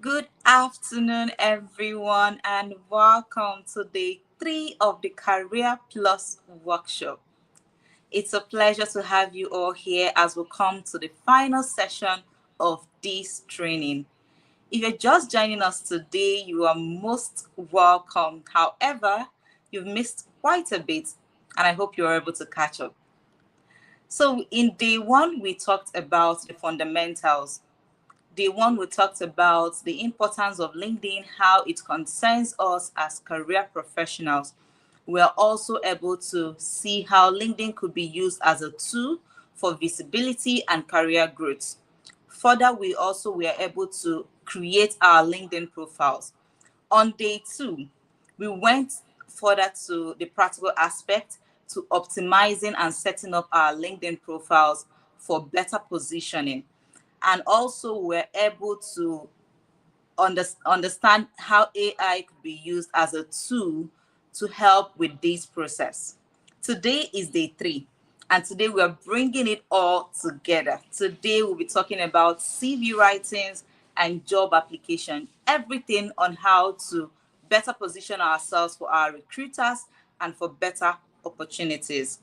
Good afternoon, everyone, and welcome to day 3 of the Career Plus workshop. It's a pleasure to have you all here as we come to the final session of this training. If you're just joining us today, you are most welcome. However, you've missed quite a bit, and I hope you're able to catch up. So, in day 1, we talked about the fundamentals. Day 1, we talked about the importance of LinkedIn, how it concerns us as career professionals. We are also able to see how LinkedIn could be used as a tool for visibility and career growth. Further, we also were able to create our LinkedIn profiles. On day 2, we went further to the practical aspect to optimizing and setting up our LinkedIn profiles for better positioning. And also we're able to understand how AI could be used as a tool to help with this process. Today is day 3, and today we are bringing it all together. Today we'll be talking about CV writings and job application, everything on how to better position ourselves for our recruiters and for better opportunities.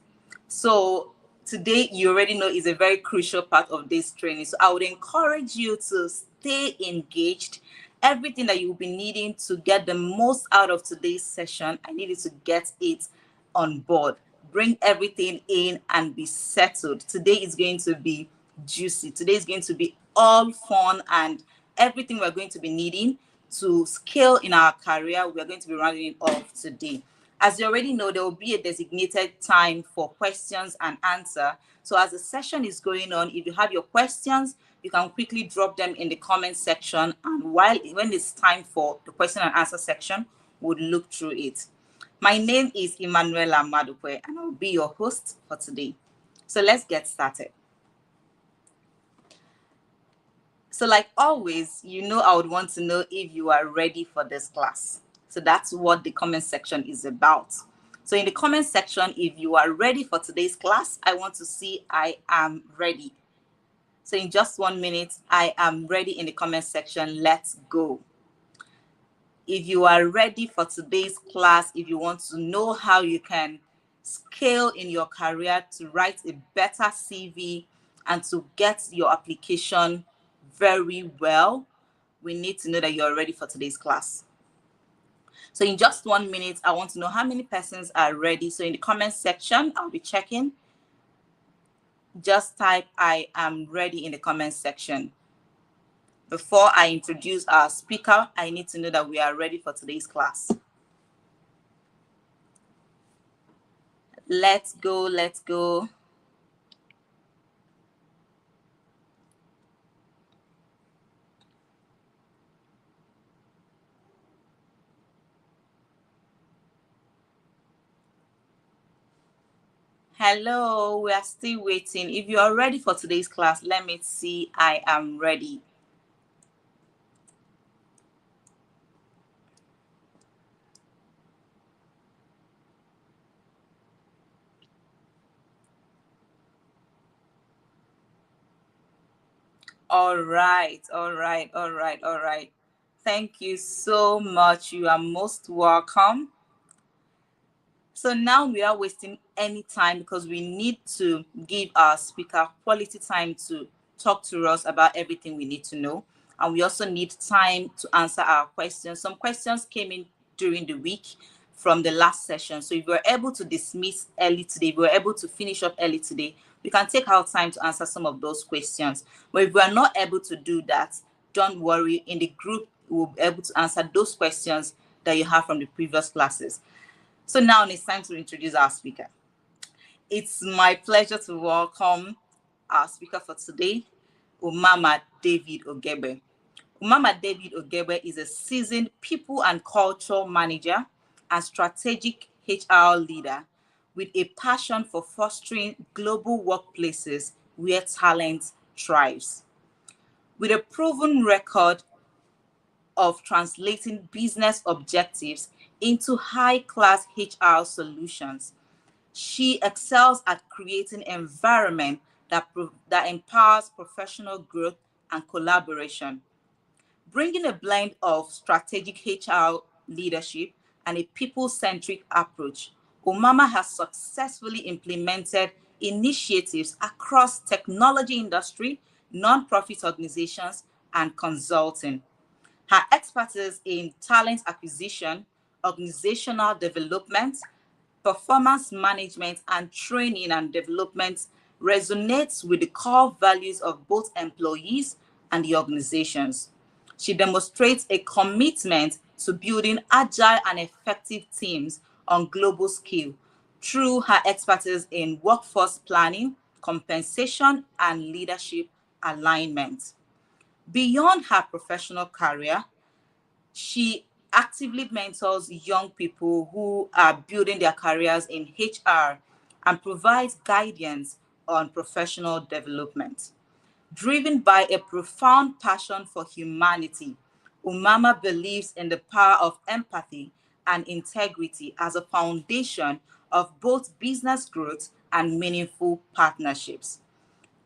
So today, you already know, is a very crucial part of this training. So I would encourage you to stay engaged. Everything that you'll be needing to get the most out of today's session, I need you to get it on board. Bring everything in and be settled. Today is going to be juicy. Today is going to be all fun, and everything we're going to be needing to scale in our career, we're going to be running it off today. As you already know, there will be a designated time for questions and answer. So as the session is going on, if you have your questions, you can quickly drop them in the comment section. And when it's time for the question and answer section, we'll look through it. My name is Emmanuela Madukwe, and I'll be your host for today. So let's get started. So like always, I would want to know if you are ready for this class. So that's what the comment section is about. So in the comment section, if you are ready for today's class, I want to see I am ready. So in just 1 minute, I am ready in the comment section. Let's go. If you are ready for today's class, if you want to know how you can scale in your career to write a better CV and to get your application very well, we need to know that you're ready for today's class. So in just 1 minute, I want to know how many persons are ready. So in the comment section, I'll be checking. Just type I am ready in the comment section. Before I introduce our speaker, I need to know that we are ready for today's class. Let's go, let's go. Hello, we are still waiting. If you are ready for today's class, let me see I am ready. All right. Thank you so much. You are most welcome. So now we are wasting any time because we need to give our speaker quality time to talk to us about everything we need to know. And we also need time to answer our questions. Some questions came in during the week from the last session. So if we're able to dismiss early today, if we're able to finish up early today, we can take our time to answer some of those questions. But if we're not able to do that, don't worry. In the group, we'll be able to answer those questions that you have from the previous classes. So now it's time to introduce our speaker. It's my pleasure to welcome our speaker for today, Umama David Ogebe. Umama David Ogebe is a seasoned people and culture manager and strategic HR leader with a passion for fostering global workplaces where talent thrives. With a proven record of translating business objectives into high-class HR solutions, she excels at creating an environment that empowers professional growth and collaboration. bringing a blend of strategic HR leadership and a people-centric approach. Umama has successfully implemented initiatives across technology industry, non-profit organizations, and consulting. Her expertise in talent acquisition, organizational development, performance management, and training and development resonates with the core values of both employees and the organizations. She demonstrates a commitment to building agile and effective teams on global scale through her expertise in workforce planning, compensation, and leadership alignment. Beyond her professional career, she actively mentors young people who are building their careers in HR and provides guidance on professional development. Driven by a profound passion for humanity, Umama believes in the power of empathy and integrity as a foundation of both business growth and meaningful partnerships.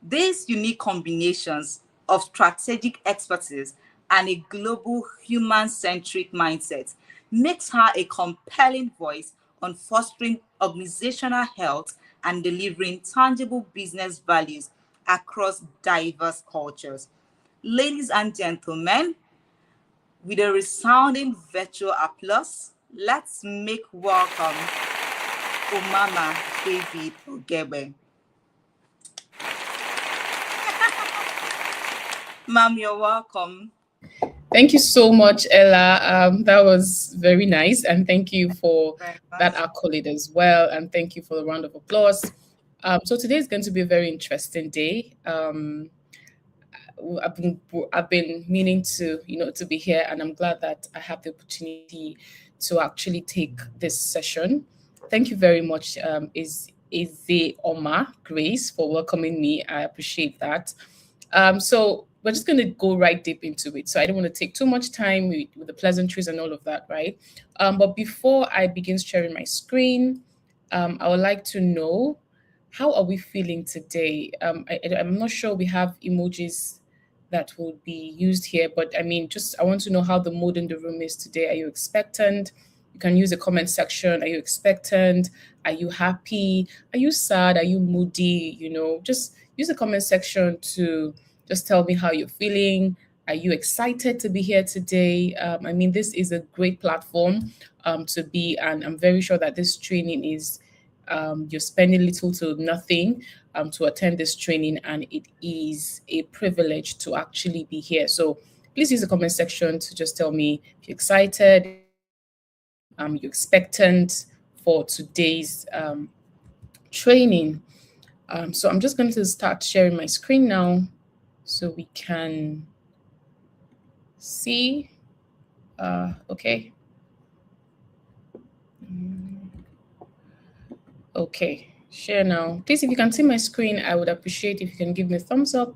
These unique combinations of strategic expertise and a global human-centric mindset makes her a compelling voice on fostering organizational health and delivering tangible business values across diverse cultures. Ladies and gentlemen, with a resounding virtual applause, let's make welcome Umama David Ogebe. Ma'am, you're welcome. Thank you so much, Ella. That was very nice. And thank you for that accolade as well. And thank you for the round of applause. So today is going to be a very interesting day. I've been meaning to be here, and I'm glad that I have the opportunity to actually take this session. Thank you very much, Eze Oma Grace, for welcoming me. I appreciate that. So we're just going to go right deep into it. So I don't want to take too much time with the pleasantries and all of that, right? But before I begin sharing my screen, I would like to know, how are we feeling today? I'm not sure we have emojis that will be used here, but I mean, I want to know how the mood in the room is today. Are you expectant? You can use the comment section. Are you expectant? Are you happy? Are you sad? Are you moody? Just use the comment section to just tell me how you're feeling. Are you excited to be here today? I mean, this is a great platform to be, and I'm very sure that this training is, you're spending little to nothing to attend this training, and it is a privilege to actually be here. So please use the comment section to just tell me if you're excited, you're expectant for today's training. So I'm just going to start sharing my screen now so we can see. Okay. Okay, share now. Please, if you can see my screen, I would appreciate if you can give me a thumbs up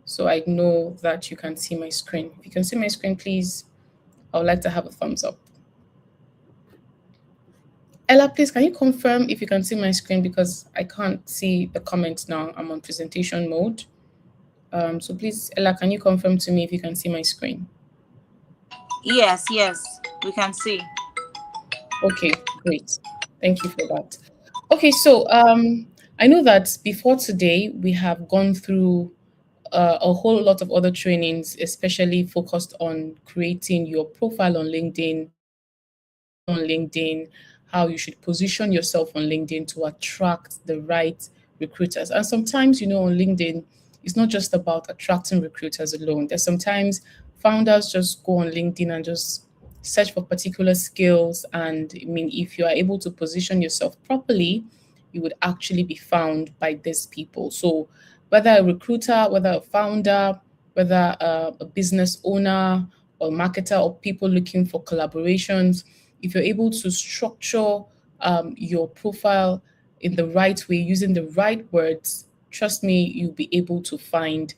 so I know that you can see my screen. If you can see my screen, please, I would like to have a thumbs up. Ella, please, can you confirm if you can see my screen, because I can't see the comments now. I'm on presentation mode. So please, Ella, can you confirm to me if you can see my screen? Yes, we can see. Okay, great. Thank you for that. Okay, so I know that before today, we have gone through a whole lot of other trainings, especially focused on creating your profile on LinkedIn, how you should position yourself on LinkedIn to attract the right recruiters. And sometimes, on LinkedIn, it's not just about attracting recruiters alone. There's sometimes founders just go on LinkedIn and just search for particular skills. And I mean, if you are able to position yourself properly, you would actually be found by these people. So whether a recruiter, whether a founder, whether a business owner or marketer, or people looking for collaborations, if you're able to structure your profile in the right way, using the right words, trust me, you'll be able to find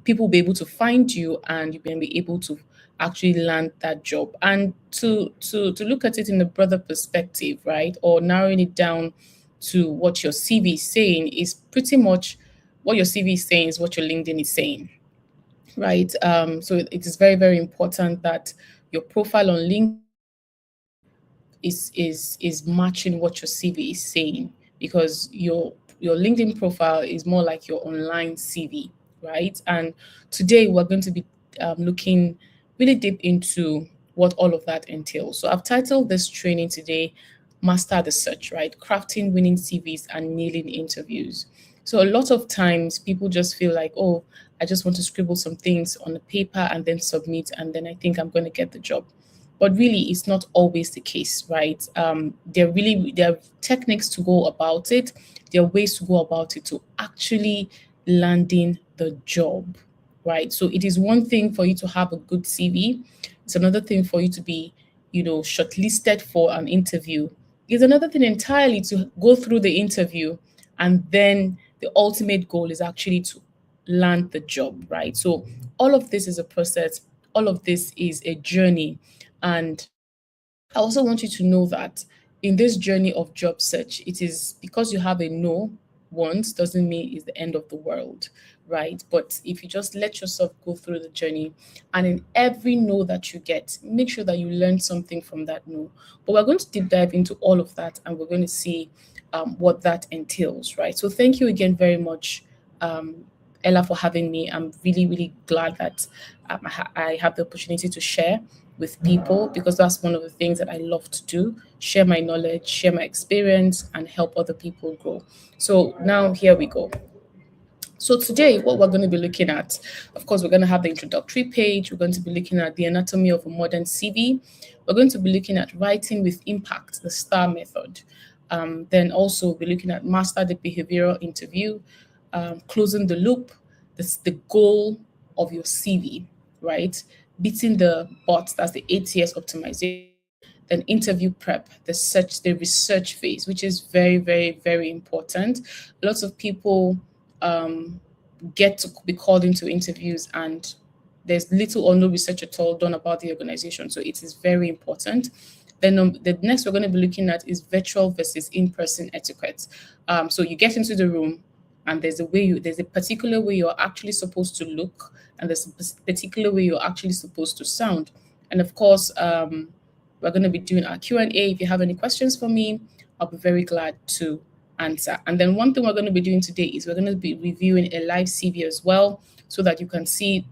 people will be able to find you, and you'll be able to actually land that job. And to look at it in a broader perspective, right, or narrowing it down to what your CV is saying, is pretty much what your CV is saying is what your LinkedIn is saying. right? So it is very, very important that your profile on LinkedIn is matching what your CV is saying, because your LinkedIn profile is more like your online CV, right? And today we're going to be looking really deep into what all of that entails. So I've titled this training today Master the Search, right? Crafting winning CVs and nailing interviews. So a lot of times people just feel like, oh, I just want to scribble some things on a paper and then submit, and then I think I'm going to get the job. But really, it's not always the case, right? There are techniques to go about it. There are ways to go about it to actually landing the job, right? So it is one thing for you to have a good CV. It's another thing for you to be, shortlisted for an interview. It's another thing entirely to go through the interview, and then the ultimate goal is actually to land the job, right? So all of this is a process. All of this is a journey, and I also want you to know that in this journey of job search, it is because you have a no once doesn't mean it's the end of the world, right? But if you just let yourself go through the journey, and in every no that you get, make sure that you learn something from that no. But we're going to deep dive into all of that, and we're going to see what that entails, right? So thank you again very much, Ella, for having me. I'm really, really glad that I have the opportunity to share with people, because that's one of the things that I love to do: share my knowledge, share my experience, and help other people grow. So now here we go. So today, what we're going to be looking at, of course, we're going to have the introductory page. We're going to be looking at the anatomy of a modern CV. We're going to be looking at writing with impact, the STAR method. Then also we'll be looking at master the behavioral interview, closing the loop, the goal of your CV, right? Beating the bots, that's the ATS optimization. Then interview prep, the research phase, which is very, very, very important. Lots of people get to be called into interviews, and there's little or no research at all done about the organization. So it is very important. Then the next we're going to be looking at is virtual versus in-person etiquette. So you get into the room, and there's a particular way you're actually supposed to look, and there's a particular way you're actually supposed to sound. And of course, we're going to be doing our Q&A. If you have any questions for me, I'll be very glad to answer. And then one thing we're going to be doing today is we're going to be reviewing a live CV as well, so that you can see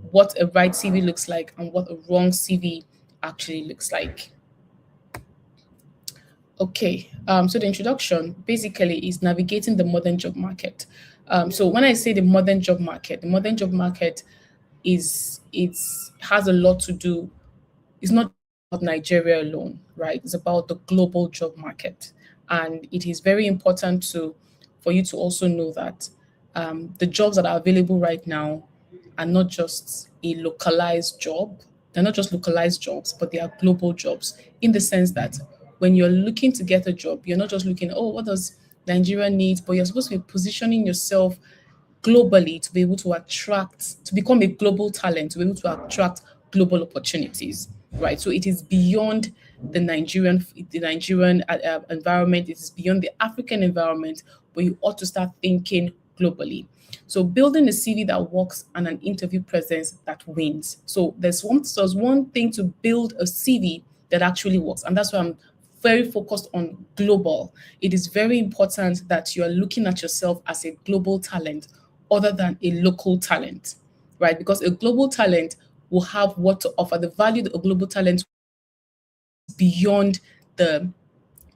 what a right CV looks like and what a wrong CV actually looks like. Okay, so the introduction basically is navigating the modern job market. So when I say the modern job market has a lot to do. It's not about Nigeria alone, right? It's about the global job market, and it is very important for you to also know that the jobs that are available right now are not just a localized job. They're not just localized jobs, but they are global jobs, in the sense that when you're looking to get a job, you're not just looking, oh, what does Nigeria need, but you're supposed to be positioning yourself globally to be able to attract, to become a global talent, to be able to attract global opportunities, right? So it is beyond the Nigerian environment. It is beyond the African environment, but you ought to start thinking globally. So building a CV that works and an interview presence that wins. So there's one thing to build a CV that actually works, and that's why I'm very focused on global. It is very important that you are looking at yourself as a global talent other than a local talent, right? Because a global talent will have what to offer. The value that a global talent is beyond the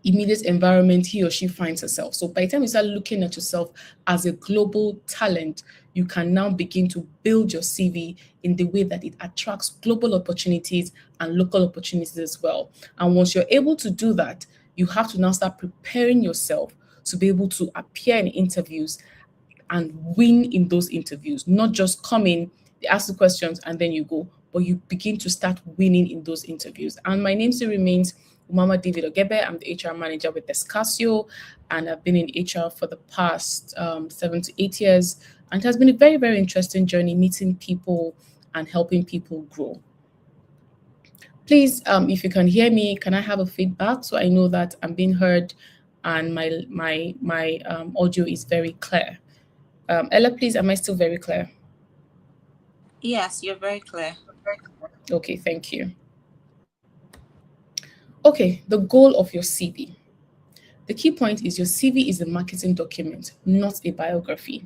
immediate environment he or she finds herself. So by the time you start looking at yourself as a global talent, you can now begin to build your CV in the way that it attracts global opportunities and local opportunities as well. And once you're able to do that, you have to now start preparing yourself to be able to appear in interviews and win in those interviews, not just come in, they ask the questions, and then you go, but you begin to start winning in those interviews. And my name still remains Umama David Ogebe. I'm the HR manager with Escasio, and I've been in HR for the past 7 to 8 years. And it has been a very, very interesting journey meeting people and helping people grow. Please, if you can hear me, can I have a feedback so I know that I'm being heard and my audio is very clear? Ella, please, am I still very clear? Yes, you're very clear. Okay, thank you. Okay, the goal of your CV. The key point is your CV is a marketing document, not a biography.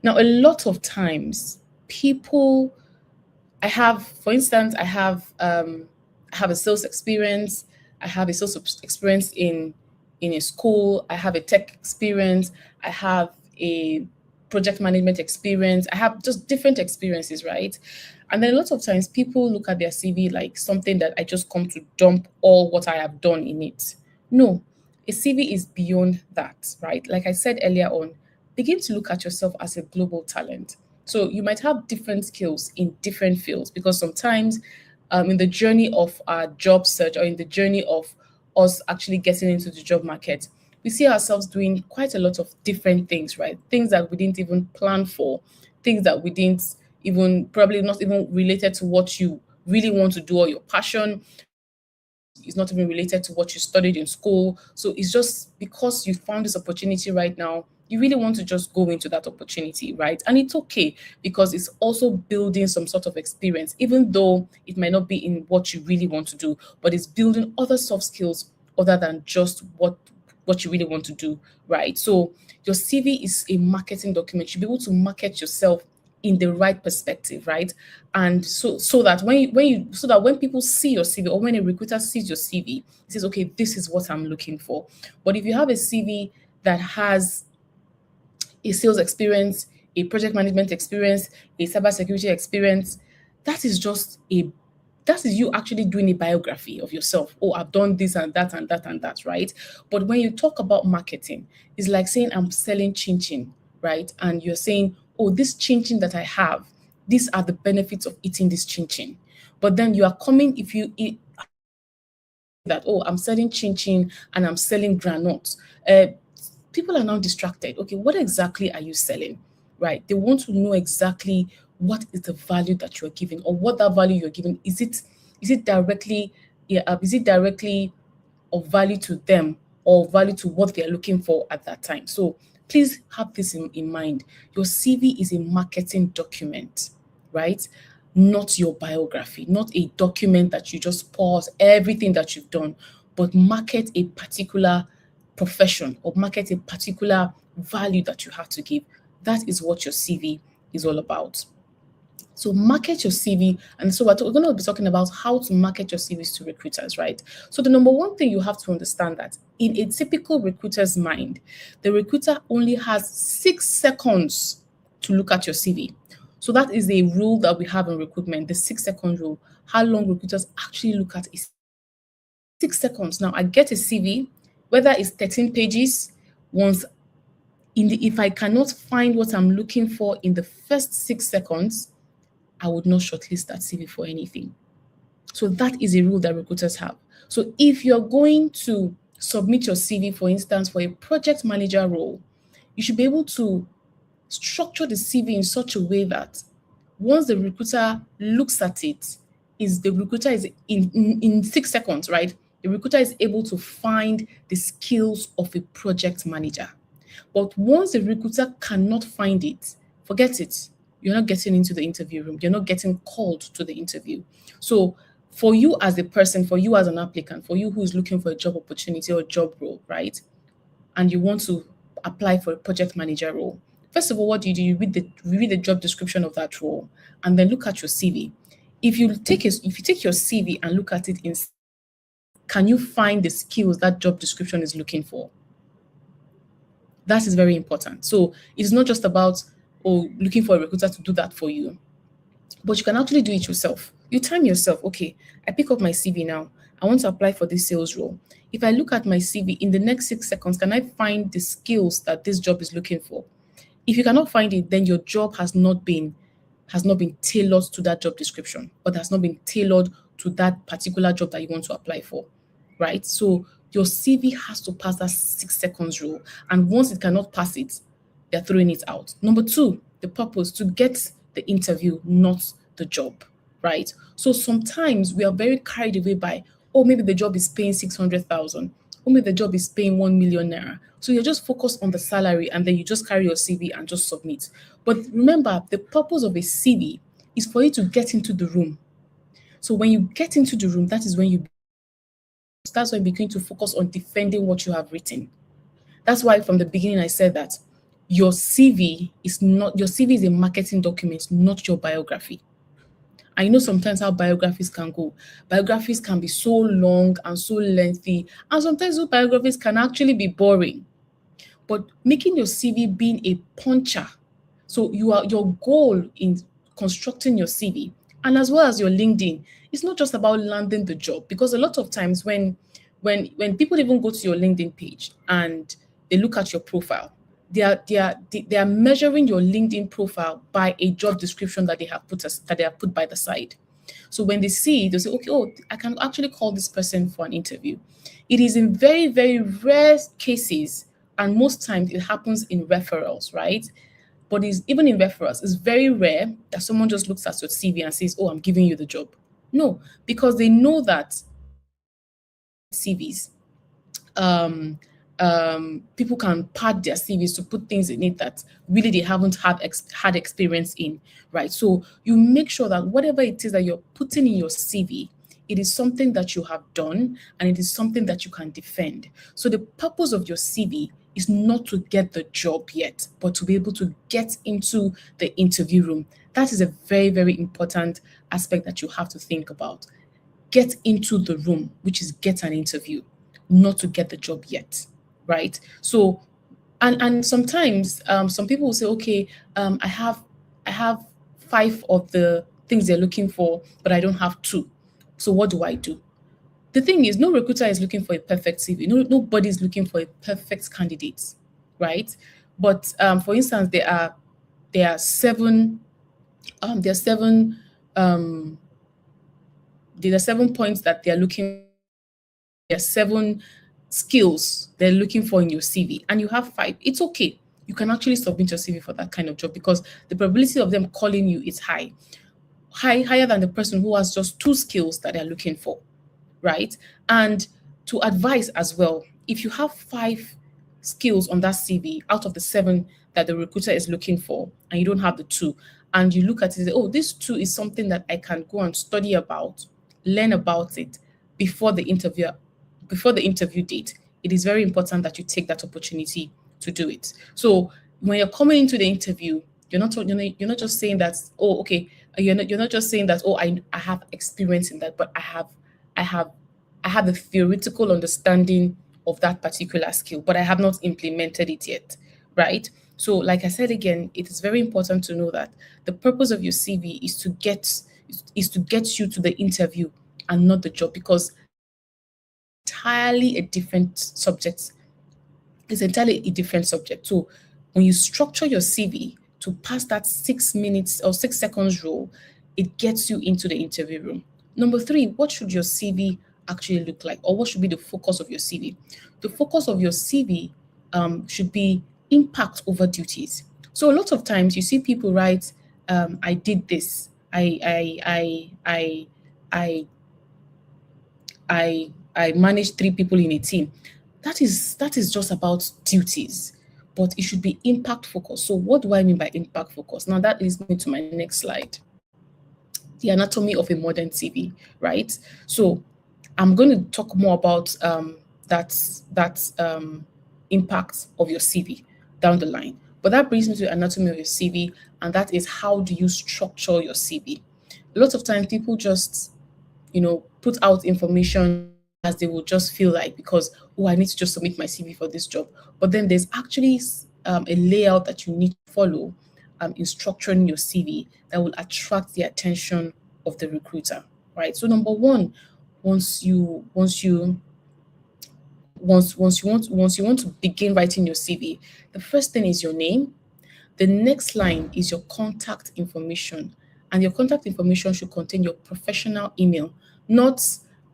Now, a lot of times, people, I have, for instance, I have a sales experience. I have a sales experience in a school. I have a tech experience. I have a project management experience. I have just different experiences, right? And then a lot of times people look at their CV like something that I just come to dump all what I have done in it. No, a CV is beyond that, right? Like I said earlier on, begin to look at yourself as a global talent. So you might have different skills in different fields because sometimes in the journey of our job search or in the journey of us actually getting into the job market, we see ourselves doing quite a lot of different things, right? Things that we didn't even plan for, things that we didn't even, probably not even related to what you really want to do or your passion. It's not even related to what you studied in school. So it's just because you found this opportunity right now, you really want to just go into that opportunity, right? And it's okay because it's also building some sort of experience, even though it might not be in what you really want to do, but it's building other soft skills other than just what you really want to do, right? So your CV is a marketing document. You should be able to market yourself in the right perspective, right? And so that when people see your CV or when a recruiter sees your CV, it says, okay, this is what I'm looking for. But if you have a CV that has a sales experience, a project management experience, a cybersecurity experience, that is just a that is you actually doing a biography of yourself. Oh, I've done this and that and that and that, right? But when you talk about marketing, it's like saying I'm selling chin chin, right? And you're saying, oh, this chin chin that I have, these are the benefits of eating this chin chin. But then you are coming, if you eat that, oh, I'm selling chin chin and I'm selling granules. People are now distracted. Okay, what exactly are you selling? Right? They want to know exactly what is the value that you're giving or what that value you're giving. Is it directly is it directly of value to them or value to what they're looking for at that time? So please have this in mind. Your CV is a marketing document, right? Not your biography, not a document that you just pause everything that you've done, but market a particular profession or market a particular value that you have to give. That is what your CV is all about. So market your CV, and so we're going to be talking about how to market your CVs to recruiters, right? So the number one thing you have to understand that in a typical recruiter's mind, the recruiter only has 6 seconds to look at your CV. So that is a rule that we have in recruitment, the 6 second rule. How long recruiters actually look at a 6 seconds. Now I get a CV, whether it's 13 pages, once if I cannot find what I'm looking for in the first 6 seconds, I would not shortlist that CV for anything. So that is a rule that recruiters have. So if you're going to submit your CV, for instance, for a project manager role, you should be able to structure the CV in such a way that once the recruiter looks at it, is the recruiter is in 6 seconds, right? The recruiter is able to find the skills of a project manager. But once the recruiter cannot find it, forget it. You're not getting into the interview room. You're not getting called to the interview. So, for you as a person, for you as an applicant, for you who is looking for a job opportunity or job role, right? And you want to apply for a project manager role. First of all, what do? You read the job description of that role, and then look at your CV. If you take your CV and look at it in, can you find the skills that job description is looking for? That is very important. So it's not just about looking for a recruiter to do that for you, but you can actually do it yourself. You time yourself. Okay, I pick up my CV now. I want to apply for this sales role. If I look at my CV in the next 6 seconds, can I find the skills that this job is looking for? If you cannot find it, then your job has not been tailored to that job description, or has not been tailored to that particular job that you want to apply for, right? So your CV has to pass that 6 seconds rule, and once it cannot pass it, they're throwing it out. Number two, the purpose to get the interview, not the job, right? So sometimes we are very carried away by, oh, maybe the job is paying 600,000, or maybe the job is paying 1 million naira. So you're just focused on the salary and then you just carry your CV and just submit. But remember, the purpose of a CV is for you to get into the room. So when you get into the room, that's when you begin to focus on defending what you have written. That's why from the beginning I said that your CV is a marketing document, not your biography. I know sometimes how biographies can go. Biographies can be so long and so lengthy, and sometimes those biographies can actually be boring. But making your CV being a puncher, so your goal in constructing your CV and as well as your LinkedIn, it's not just about landing the job, because a lot of times when people even go to your LinkedIn page and they look at your profile, they are measuring your LinkedIn profile by a job description that they have put by the side. So when they see it, they say, okay, oh, I can actually call this person for an interview. It is in very, very rare cases, and most times it happens in referrals, right? But it's, even in referrals, it's very rare that someone just looks at your CV and says, oh, I'm giving you the job. No, because they know that CVs, um, people can pad their CVs to put things in it that really they haven't had experience in, right? So you make sure that whatever it is that you're putting in your CV, it is something that you have done and it is something that you can defend. So the purpose of your CV is not to get the job yet, but to be able to get into the interview room. That is a very, very important aspect that you have to think about. Get into the room, which is get an interview, not to get the job yet, right? So, and sometimes some people will say, okay, I have 5 of the things they're looking for, but I don't have 2. So what do I do? The thing is, no recruiter is looking for a perfect CV. No, nobody is looking for a perfect candidate, right? But for instance, there are 7 there are 7 um, there are 7 points that they are looking. There are 7 skills they're looking for in your CV, and you have 5. It's okay. You can actually submit your CV for that kind of job because the probability of them calling you is higher than the person who has just 2 skills that they're looking for, right? And to advise as well, if you have 5 skills on that CV out of the 7 that the recruiter is looking for, and you don't have the 2, and you look at it and say, oh, this 2 is something that I can go and study about, learn about it before the interview date, it is very important that you take that opportunity to do it. So when you're coming into the interview, you're not just saying that, oh, okay, you're not just saying that, oh, I have experience in that, but I have I have a theoretical understanding of that particular skill, but I have not implemented it yet, right? So, like I said again, it is very important to know that the purpose of your CV is to get you to the interview and not the job, because entirely a different subject. It's entirely a different subject. So when you structure your CV to pass that 6 minutes or 6 seconds rule, it gets you into the interview room. Number 3, what should your CV actually look like, or what should be the focus of your CV? The focus of your CV should be impact over duties. So a lot of times you see people write, "I did this. I managed 3 people in a team." That is just about duties, but it should be impact focused. So what do I mean by impact focused? Now that leads me to my next slide, the anatomy of a modern CV, right? So I'm going to talk more about that impact of your CV down the line. But that brings me to the anatomy of your CV, and that is, how do you structure your CV? A lot of times people just put out information as they will just feel like, because, oh, I need to just submit my CV for this job. But then there's actually a layout that you need to follow in structuring your CV that will attract the attention of the recruiter, right? So number one, once you want to begin writing your CV, the first thing is your name. The next line is your contact information, and your contact information should contain your professional email, not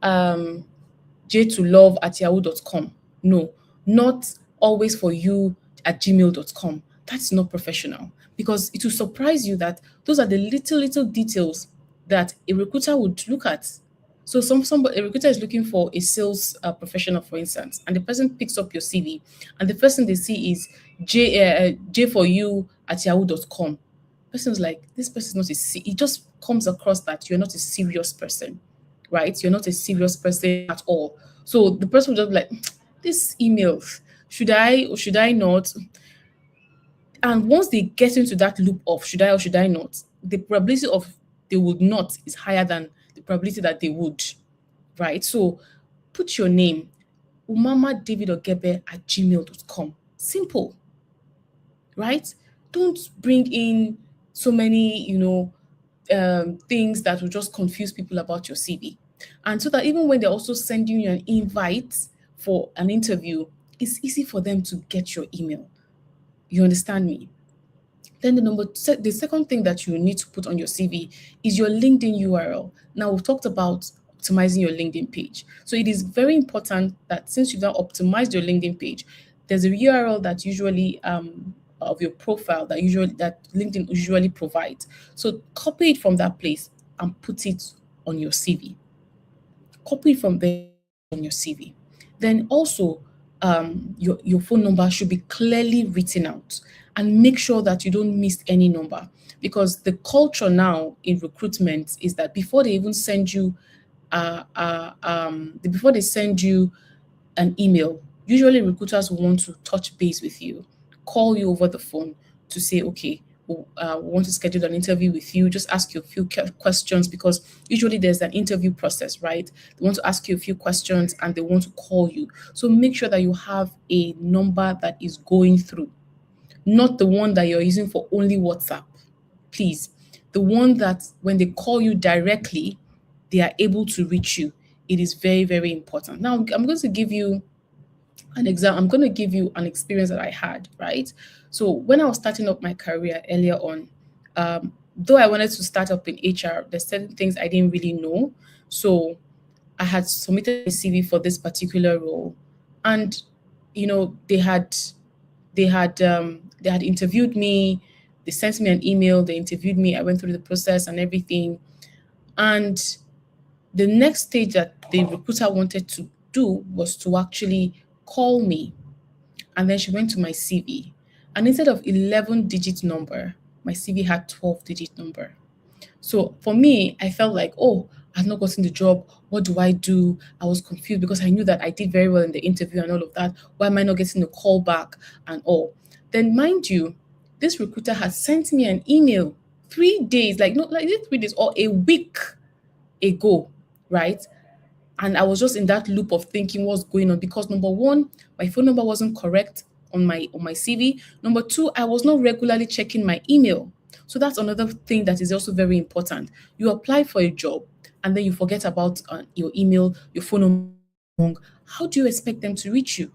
j2love@yahoo.com. No, not always for you at gmail.com. That's not professional, because it will surprise you that those are the little details that a recruiter would look at. So a recruiter is looking for a sales professional, for instance, and the person picks up your CV, and the first thing they see is j for you at yahoo.com. person's like, this person is not it just comes across that you're not a serious person, right? You're not a serious person at all. So the person will just be like, this email, should I or should I not? And once they get into that loop of should I or should I not, the probability of they would not is higher than the probability that they would, right? So put your name, umamadavidogebe@gmail.com. Simple, right? Don't bring in so many, things that will just confuse people about your CV. And so that even when they're also sending you an invite for an interview, it's easy for them to get your email. You understand me? Then the second thing that you need to put on your CV is your LinkedIn URL. Now we've talked about optimizing your LinkedIn page. So it is very important that since you've now optimized your LinkedIn page, there's a URL that usually of your profile that LinkedIn usually provides. So copy it from that place and put it on your CV. Copy it from there on your CV. Then also your phone number should be clearly written out, and make sure that you don't miss any number, because the culture now in recruitment is that before they even send you before they send you an email, usually recruiters will want to touch base with you, call you over the phone to say, okay, we want to schedule an interview with you, just ask you a few questions, because usually there's an interview process, right? They want to ask you a few questions and they want to call you. So make sure that you have a number that is going through, not the one that you're using for only WhatsApp. Please, the one that when they call you directly, they are able to reach you. It is very, very important. Now, I'm going to give you an example. I'm going to give you an experience that I had, right? So when I was starting up my career earlier on, though I wanted to start up in HR, there's certain things I didn't really know. So I had submitted a CV for this particular role, and they had interviewed me. They sent me an email. They interviewed me. I went through the process and everything. And the next stage that the recruiter wanted to do was to actually call me. And then she went to my CV. And instead of 11-digit number, my CV had 12-digit number. So for me, I felt like, oh, I've not gotten the job. What do I do? I was confused because I knew that I did very well in the interview and all of that. Why am I not getting a call back and all? Then mind you, this recruiter has sent me an email 3 days, like not like 3 days or a week ago, right? And I was just in that loop of thinking what's going on, because number one, my phone number wasn't correct on my CV. Number two, I was not regularly checking my email. So that's another thing that is also very important. You apply for a job and then you forget about your email, your phone number. How do you expect them to reach you?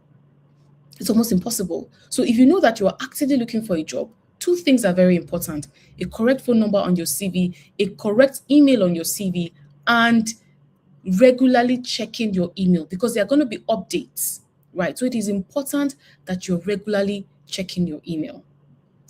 It's almost impossible. So if you know that you are actively looking for a job, two things are very important: a correct phone number on your CV, a correct email on your CV, and regularly checking your email, because there are going to be updates, right? So it is important that you're regularly checking your email,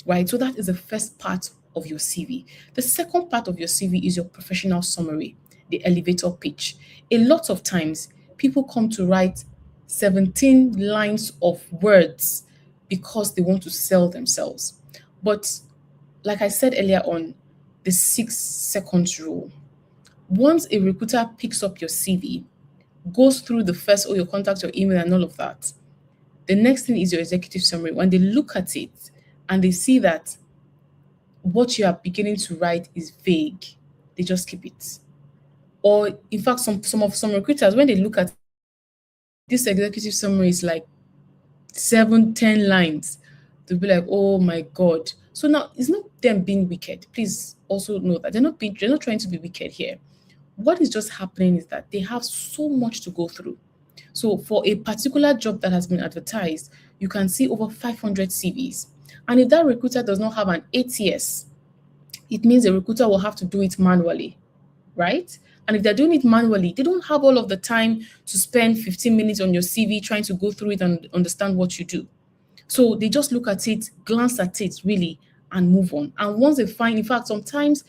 right? So that is the first part of your CV. The second part of your CV is your professional summary, the elevator pitch. A lot of times, people come to write 17 lines of words because they want to sell themselves. But like I said earlier on, the 6 seconds rule. Once a recruiter picks up your CV, goes through the first, your contact, your email, and all of that, the next thing is your executive summary. When they look at it and they see that what you are beginning to write is vague, they just keep it. Or in fact, some recruiters, when they look at this executive summary is like 7, 10 lines, they'll be like, oh my God. So now it's not them being wicked. Please also know that they're not trying to be wicked here. What is just happening is that they have so much to go through. So for a particular job that has been advertised, you can see over 500 CVs. And if that recruiter does not have an ATS, it means the recruiter will have to do it manually, right? And if they're doing it manually, they don't have all of the time to spend 15 minutes on your CV trying to go through it and understand what you do. So they just look at it, glance at it really, and move on. And once they find, in fact, sometimes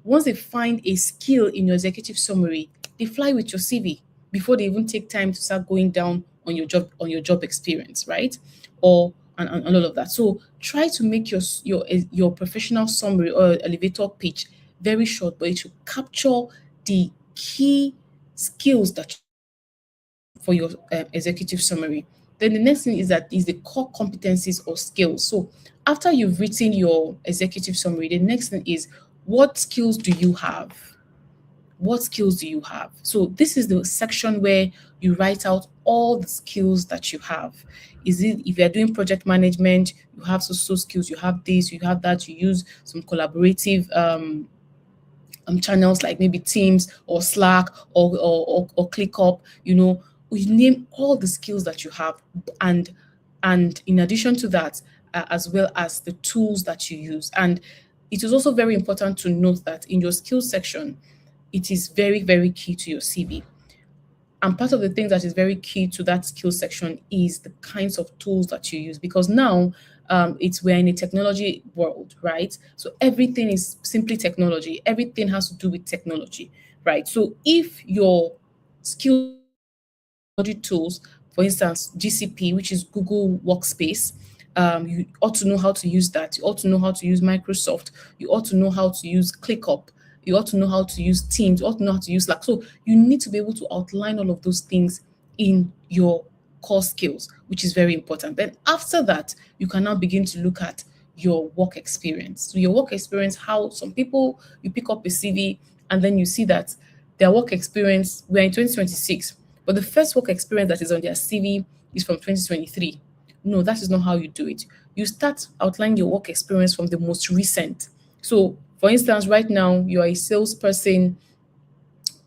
once they find a skill in your executive summary, they fly with your CV before they even take time to start going down on your job experience, right? Or and all of that. So try to make your professional summary or elevator pitch very short, but it should capture the key skills that for your executive summary. Then the next thing is the core competencies or skills. So after you've written your executive summary, the next thing is, what skills do you have? What skills do you have? So this is the section where you write out all the skills that you have. Is it, if you're doing project management, you have so skills, you have this, you have that, you use some collaborative channels like maybe Teams or Slack or ClickUp, you name all the skills that you have, and in addition to that, as well as the tools that you use. And it is also very important to note that in your skills section, it is very, very key to your CV. And part of the things that is very key to that skill section is the kinds of tools that you use, because now we're in a technology world, right? So everything is simply technology. Everything has to do with technology, right? So if your skill tools, for instance, GCP, which is Google Workspace, you ought to know how to use that. You ought to know how to use Microsoft. You ought to know how to use ClickUp. You ought to know how to use Teams. You ought to know how to use Slack. So you need to be able to outline all of those things in your core skills, which is very important. Then after that, you can now begin to look at your work experience. So your work experience, how some people, you pick up a CV and then you see that their work experience, we're in 2026, but the first work experience that is on their CV is from 2023. No, that is not how you do it. You start outlining your work experience from the most recent. So, for instance, right now you are a salesperson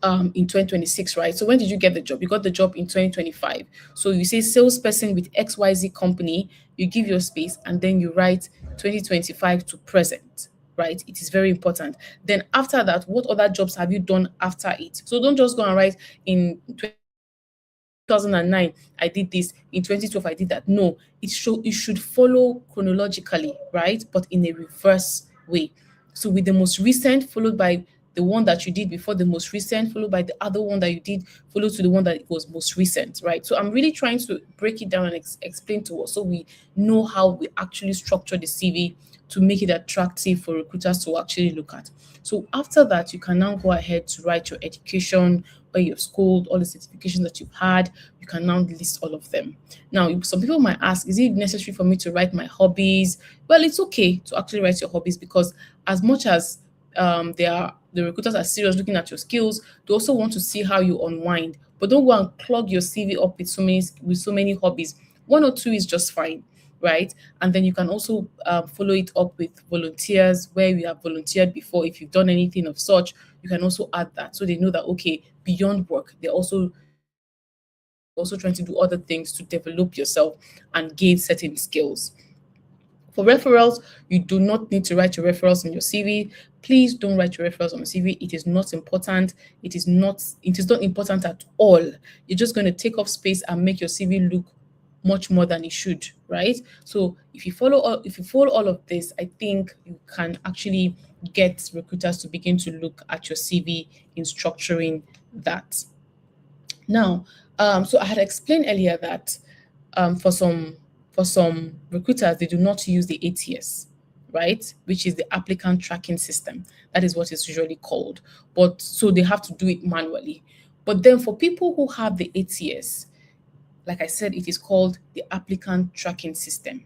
in 2026, right? So when did you get the job? You got the job in 2025. So you say salesperson with XYZ company, you give your space, and then you write 2025 to present, right? It is very important. Then after that, what other jobs have you done after it? So don't just go and write in 2009 I did this, in 2012 I did that. No, it should follow chronologically, right? But in a reverse way. So with the most recent followed by the one that you did before the most recent, followed by the other one that you did, followed to the one that was most recent, right? So I'm really trying to break it down and explain to us so we know how we actually structure the CV to make it attractive for recruiters to actually look at. So after that, you can now go ahead to write your education, where you've schooled, all the certifications that you've had. You can now list all of them. Now, some people might ask, is it necessary for me to write my hobbies? Well, it's okay to actually write your hobbies, because as much as the recruiters are serious looking at your skills, they also want to see how you unwind. But don't go and clog your CV up with so many hobbies. One or two is just fine, right? And then you can also follow it up with volunteers, where you have volunteered before. If you've done anything of such, you can also add that, so they know that, okay, beyond work, they're also trying to do other things to develop yourself and gain certain skills. For referrals, you do not need to write your referrals on your CV. Please don't write your referrals on your CV. It is not important. It is not important at all. You're just going to take up space and make your CV look much more than it should, right? So if you follow all of this, I think you can actually get recruiters to begin to look at your CV in structuring that. Now, so I had explained earlier that for some recruiters, they do not use the ATS, right? Which is the applicant tracking system. That is what it's usually called. But so they have to do it manually. But then for people who have the ATS, like I said, it is called the applicant tracking system.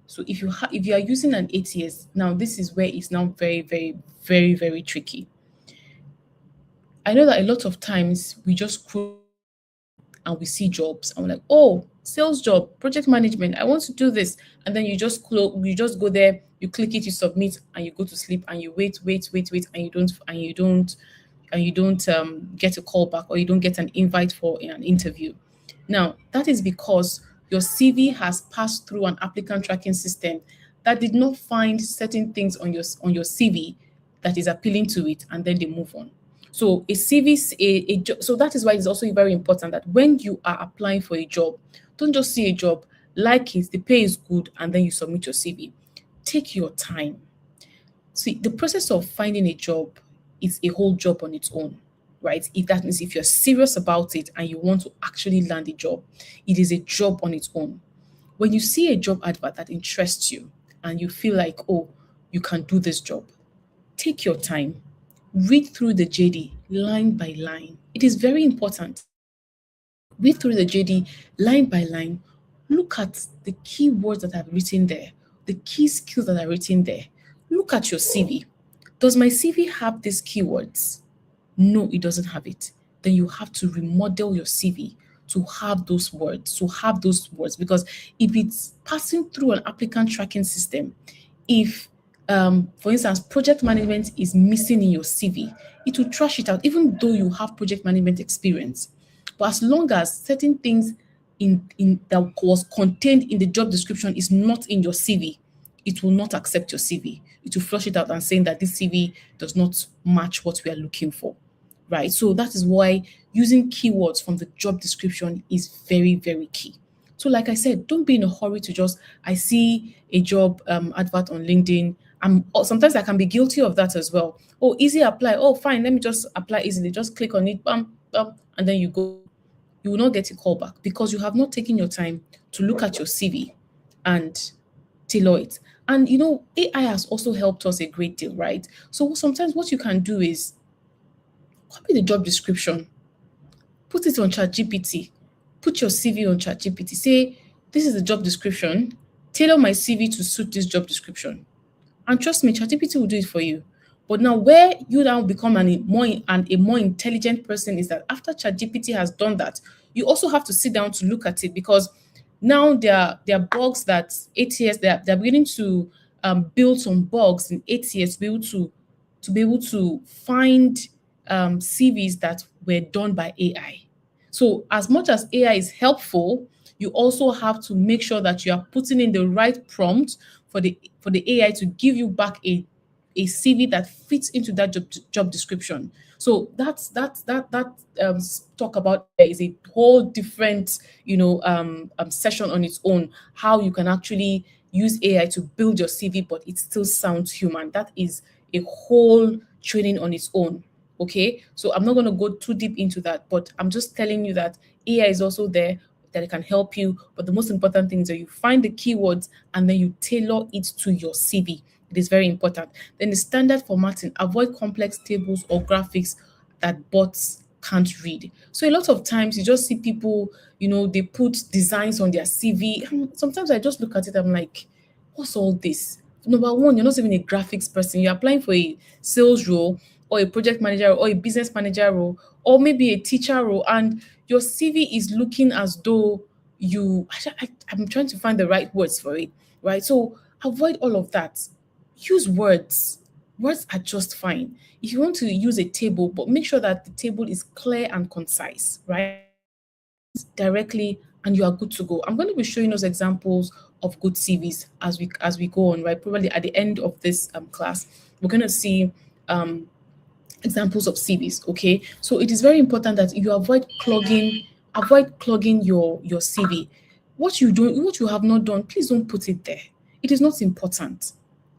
So if you are using an ATS, now this is where it's now very, very, very, very tricky. I know that a lot of times we just scroll and we see jobs and we're like, oh, sales job, project management, I want to do this. And then you just go there, you click it, you submit, and you go to sleep, and you wait, and you don't get a call back, or you don't get an invite for an interview. Now, that is because your CV has passed through an applicant tracking system that did not find certain things on your CV that is appealing to it, and then they move on. So a CV, so that is why it's also very important that when you are applying for a job, don't just see a job, like it, the pay is good, and then you submit your CV. Take your time. See, the process of finding a job is a whole job on its own, right? That means if you're serious about it and you want to actually land a job, it is a job on its own. When you see a job advert that interests you and you feel like, oh, you can do this job, take your time, read through the JD line by line. It is very important. Read through the JD line by line. Look at the keywords that are written there, the key skills that are written there. Look at your CV. Does my CV have these keywords? No, it doesn't have it. Then you have to remodel your CV to have those words, because if it's passing through an applicant tracking system, if for instance, project management is missing in your CV, it will trash it out, even though you have project management experience. But as long as certain things in that was contained in the job description is not in your CV, it will not accept your CV. It will flush it out and saying that this CV does not match what we are looking for, right? So that is why using keywords from the job description is very, very key. So, like I said, don't be in a hurry to just, I see a job advert on LinkedIn. Sometimes I can be guilty of that as well. Oh, easy apply. Oh, fine. Let me just apply easily. Just click on it, bam, bam, and then you go. You will not get a call back because you have not taken your time to look at your CV and tailor it. And AI has also helped us a great deal, right? So sometimes what you can do is copy the job description, put it on ChatGPT, put your CV on ChatGPT, say, this is the job description, tailor my CV to suit this job description. And trust me, ChatGPT will do it for you. But now, where you now become a more intelligent person is that after ChatGPT has done that, you also have to sit down to look at it, because now there are bugs that ATS they're beginning to build some bugs in ATS to be able to find CVs that were done by AI. So as much as AI is helpful, you also have to make sure that you are putting in the right prompt for the AI to give you back a CV that fits into that job description. So that talk about is a whole different session on its own. How you can actually use AI to build your CV, but it still sounds human. That is a whole training on its own. Okay, so I'm not going to go too deep into that, but I'm just telling you that AI is also there, that it can help you. But the most important thing is that you find the keywords and then you tailor it to your CV. It is very important. Then the standard formatting, avoid complex tables or graphics that bots can't read. So a lot of times you just see people, they put designs on their CV. Sometimes I just look at it, I'm like, what's all this? Number one, you're not even a graphics person. You're applying for a sales role or a project manager or a business manager role or maybe a teacher role, and your CV is looking as though I'm trying to find the right words for it, right? So avoid all of that. Use words. Words are just fine. If you want to use a table, but make sure that the table is clear and concise, right? Directly, and you are good to go. I'm going to be showing us examples of good CVs as we go on, right? Probably at the end of this class, we're going to see examples of CVs. Okay, so it is very important that you avoid clogging your CV. What you have not done, please don't put it there. It is not important.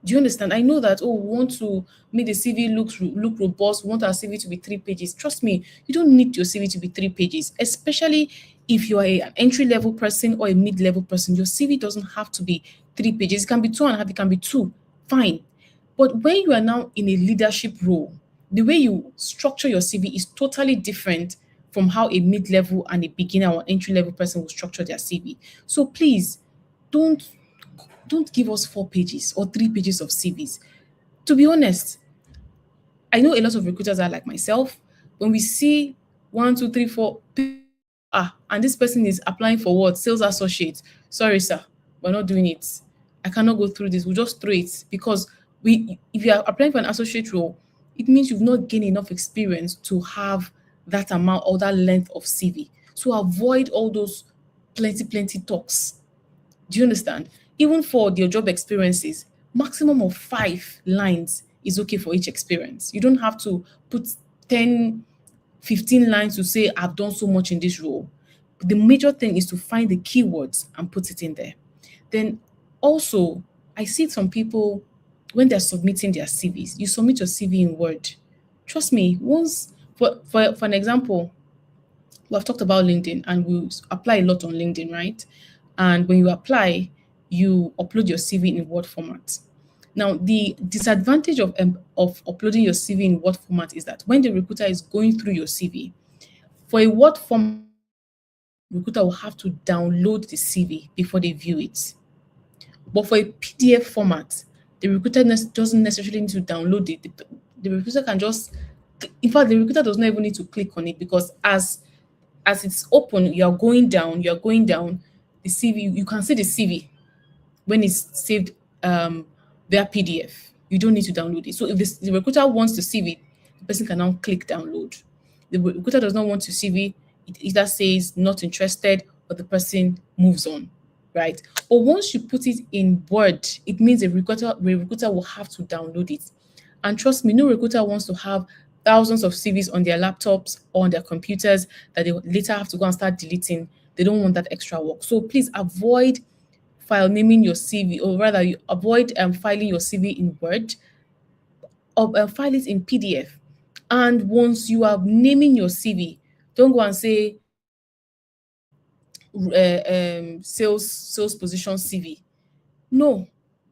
Do you understand? I know that, we want to make the CV look robust. We want our CV to be 3 pages. Trust me, you don't need your CV to be 3 pages, especially if you are an entry-level person or a mid-level person. Your CV doesn't have to be 3 pages. It can be 2.5, it can be 2. Fine. But when you are now in a leadership role, the way you structure your CV is totally different from how a mid-level and a beginner or entry-level person will structure their CV. So please don't don't give us 4 pages or 3 pages of CVs. To be honest, I know a lot of recruiters are like myself. When we see 1, 2, 3, 4, and this person is applying for what? Sales associate. Sorry, sir, we're not doing it. I cannot go through this. We'll just throw it, because if you are applying for an associate role, it means you've not gained enough experience to have that amount or that length of CV. So avoid all those plenty talks. Do you understand? Even for your job experiences, maximum of 5 lines is okay for each experience. You don't have to put 10, 15 lines to say, I've done so much in this role. The major thing is to find the keywords and put it in there. Then also, I see some people, when they're submitting their CVs, you submit your CV in Word. Trust me, once, for an example, we have talked about LinkedIn and we apply a lot on LinkedIn, right? And when you apply, you upload your CV in Word format. Now, the disadvantage of uploading your CV in Word format is that when the recruiter is going through your CV, for a Word format, recruiter will have to download the CV before they view it. But for a PDF format, the recruiter doesn't necessarily need to download it. The recruiter can just, in fact, the recruiter does not even need to click on it, because as it's open, you're going down the CV. You can see the CV when it's saved via PDF. You don't need to download it. So if the recruiter wants to see it, the person can now click download. The recruiter does not want to see it either says not interested or the person moves on, right? But once you put it in Word, it means the recruiter will have to download it. And trust me, no recruiter wants to have thousands of CVs on their laptops or on their computers that they later have to go and start deleting. They don't want that extra work. So please avoid file naming your CV, or rather, you avoid filing your CV in Word, or file it in PDF. And once you are naming your CV, don't go and say sales position CV. No,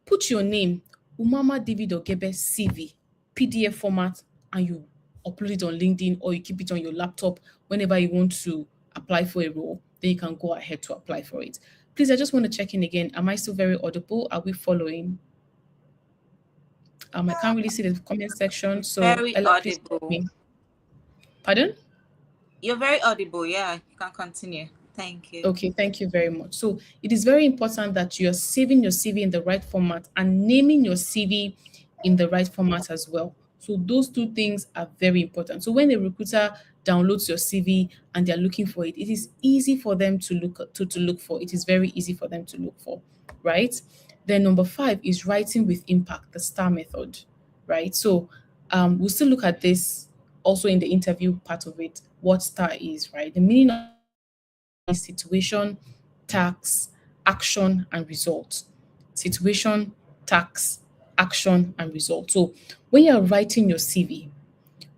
put your name, Umama David Ogebe CV, PDF format, and you upload it on LinkedIn, or you keep it on your laptop whenever you want to apply for a role. Then you can go ahead to apply for it. Please, I just want to check in again. Am I still very audible? Are we following? I can't really see the comment section. So Very Ella, please help audible. me. Pardon? You're very audible. Yeah, you can continue. Thank you. Okay, thank you very much. So it is very important that you're saving your CV in the right format and naming your CV in the right format as well. So those two things are very important. So when a recruiter downloads your CV and they're looking for it, it is easy for them to look for. It is very easy for them to look for, right? Then number 5 is writing with impact, the STAR method, right? So we'll still look at this also in the interview part of it, what STAR is, right? The meaning of situation, task, action, and result. Situation, task, action, and result. So when you're writing your CV,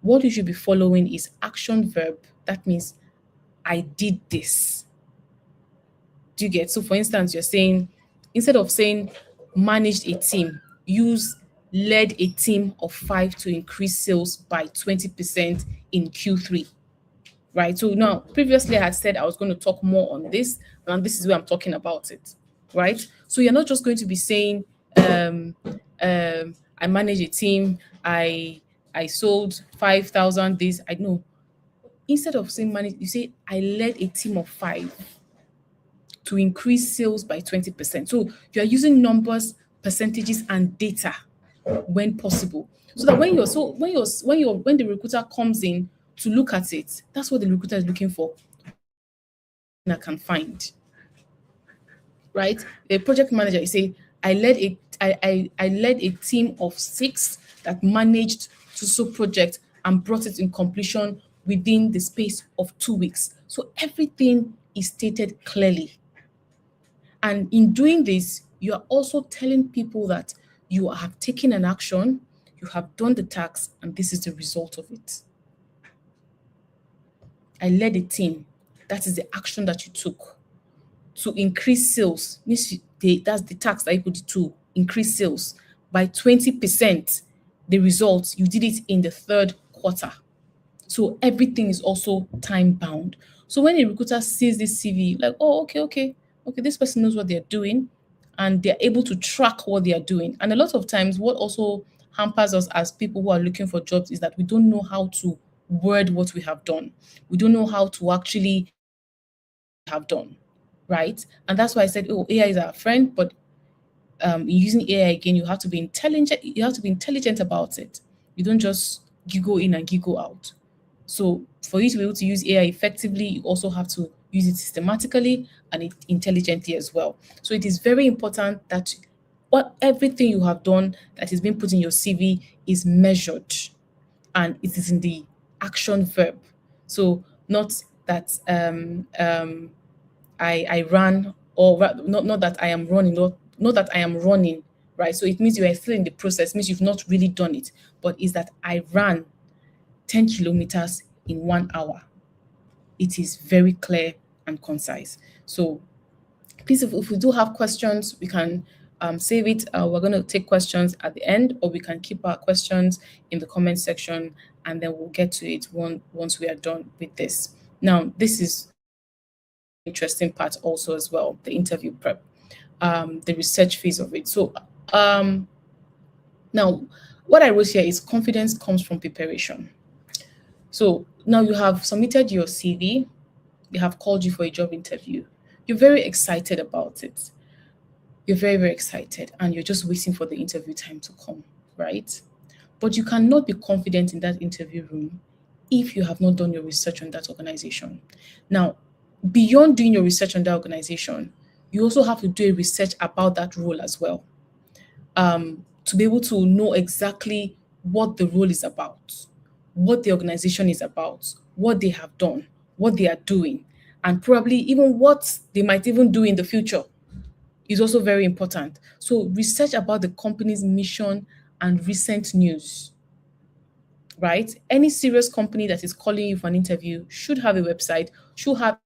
what you should be following is action verb. That means I did this. Do you get? So for instance, you're saying, instead of saying managed a team, use led a team of 5 to increase sales by 20% in Q3. Right. So now, previously I had said I was going to talk more on this, and this is where I'm talking about it. Right. So you're not just going to be saying, I manage a team, I sold 5,000 this. I know. Instead of saying manage, you say I led a team of 5 to increase sales by 20%. So you are using numbers, percentages, and data when possible. So that when the recruiter comes in to look at it, that's what the recruiter is looking for. I can find. Right? The project manager, you say, I led a team of 6 that managed to so project and brought it in completion within the space of 2 weeks. So everything is stated clearly. And in doing this, you are also telling people that you have taken an action, you have done the task, and this is the result of it. I led a team. That is the action that you took to increase sales. That's the task that you put to increase sales by 20%. The results, you did it in the 3rd quarter. So everything is also time bound. So when a recruiter sees this CV, like, oh, okay, this person knows what they're doing, and they're able to track what they are doing. And a lot of times, what also hampers us as people who are looking for jobs is that we don't know how to word what we have done. We don't know how to actually have done, right? And that's why I said, oh, AI is our friend, but using AI again, you have to be intelligent. You have to be intelligent about it. You don't just giggle in and giggle out. So for you to be able to use AI effectively, you also have to use it systematically and intelligently as well. So it is very important that everything you have done that is being put in your CV is measured, and it is in the action verb. So not that I ran, or not that I am running, not that I am running, right? So it means you are still in the process, means you've not really done it, but is that I ran 10 kilometers in 1 hour. It is very clear and concise. So Please, if we do have questions, we can save it. We're going to take questions at the end, or we can keep our questions in the comment section, and then we'll get to it once we are done with this. Now, this is interesting part also as well, the interview prep, the research phase of it. So now what I wrote here is confidence comes from preparation. So now you have submitted your CV, they have called you for a job interview. You're very excited about it. You're very, very excited, and you're just waiting for the interview time to come, right? But you cannot be confident in that interview room if you have not done your research on that organization. Now, beyond doing your research on that organization, you also have to do a research about that role as well, to be able to know exactly what the role is about, what the organization is about, what they have done, what they are doing, and probably even what they might even do in the future is also very important. So research about the company's mission and recent news, right? Any serious company that is calling you for an interview should have a website, should have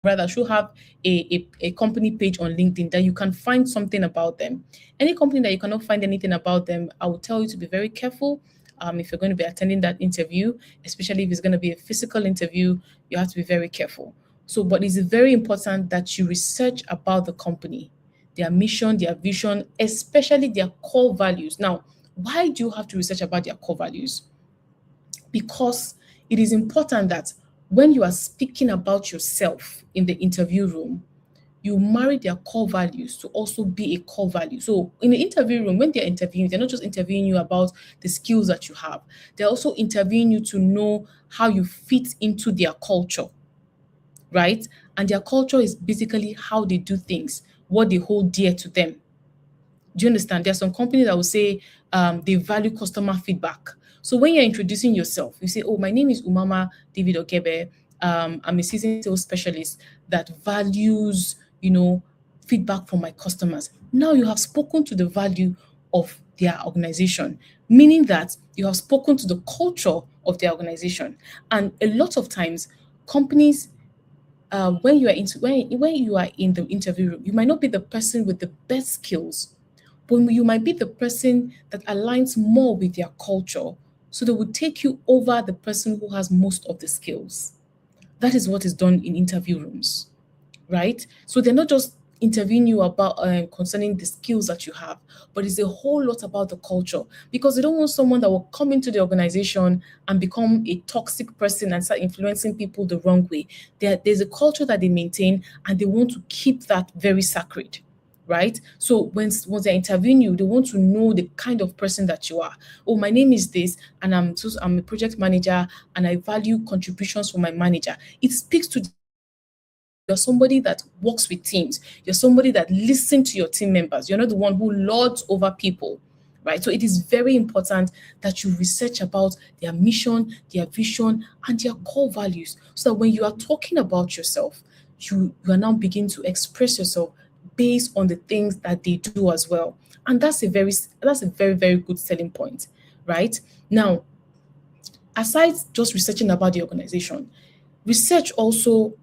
a company page on LinkedIn that you can find something about them. Any company that you cannot find anything about them, I will tell you to be very careful. If you're going to be attending that interview, especially if it's going to be a physical interview, you have to be very careful. So, but it's very important that you research about the company, their mission, their vision, especially their core values. Now, why do you have to research about their core values? Because it is important that when you are speaking about yourself in the interview room, you marry their core values to also be a core value. So in the interview room, when they're interviewing, they're not just interviewing you about the skills that you have. They're also interviewing you to know how you fit into their culture, right? And their culture is basically how they do things, what they hold dear to them. Do you understand? There are some companies that will say they value customer feedback. So when you're introducing yourself, you say, "Oh, my name is Umama David Okebe. I'm a seasoned sales specialist that values, feedback from my customers." Now you have spoken to the value of their organization, meaning that you have spoken to the culture of their organization. And a lot of times, companies, when you are in the interview room, you might not be the person with the best skills, but you might be the person that aligns more with their culture. So they will take you over the person who has most of the skills. That is what is done in interview rooms, right? So they're not just interviewing you about concerning the skills that you have, but it's a whole lot about the culture, because they don't want someone that will come into the organization and become a toxic person and start influencing people the wrong way. There's a culture that they maintain, and they want to keep that very sacred, right? So once they're interviewing you, they want to know the kind of person that you are. "Oh, my name is this, and I'm a project manager, and I value contributions from my manager." It speaks to you're somebody that works with teams. You're somebody that listens to your team members. You're not the one who lords over people, right? So it is very important that you research about their mission, their vision, and their core values, so that when you are talking about yourself, you are now beginning to express yourself based on the things that they do as well. And that's a very, very good selling point, right? Now, aside just researching about the organization, research also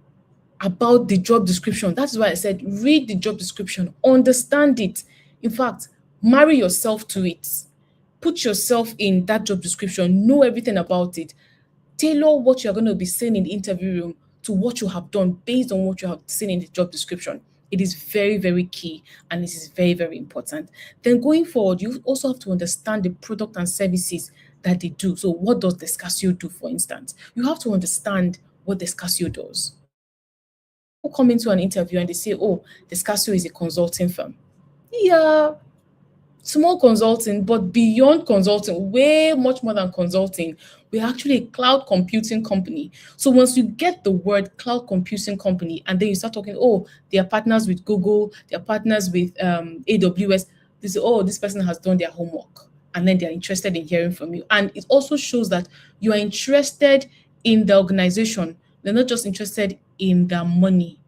about the job description. That's why I said read the job description, understand it. In fact, marry yourself to it. Put yourself in that job description, know everything about it. Tailor what you're going to be saying in the interview room to what you have done based on what you have seen in the job description. It is very, very key, and this is very, very important. Then going forward, you also have to understand the product and services that they do. So what does Descasio do, for instance? You have to understand what Descasio does. People come into an interview and they say, "Oh, Descasio is a consulting firm." Yeah, small consulting, but beyond consulting, way much more than consulting. We're actually a cloud computing company. So once you get the word cloud computing company, and then you start talking, "Oh, they are partners with Google, they are partners with AWS," they say, "Oh, this person has done their homework." And then they're interested in hearing from you. And it also shows that you are interested in the organization. They're not just interested in the money.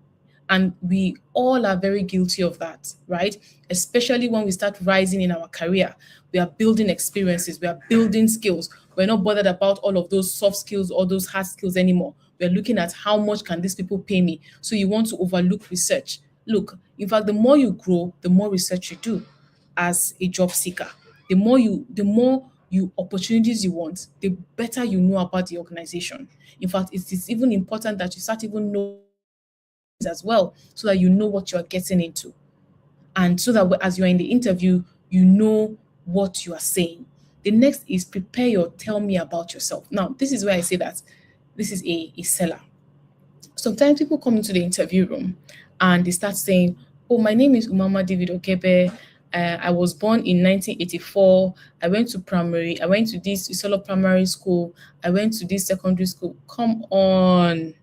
And we all are very guilty of that, right? Especially when we start rising in our career. We are building experiences, we are building skills. We're not bothered about all of those soft skills, all those hard skills anymore. We're looking at how much can these people pay me. So you want to overlook research. Look, in fact, the more you grow, the more research you do as a job seeker. The more you opportunities you want, the better you know about the organization. In fact, it is even important that you start even know as well, so that you know what you are getting into, and so that as you are in the interview, you know what you are saying. The next is prepare your tell me about yourself. Now, this is where I say that this is a seller. Sometimes people come into the interview room and they start saying, "Oh, my name is Umama David Okebe. I was born in 1984. I went to primary. I went to this Isolo primary school. I went to this secondary school." Come on,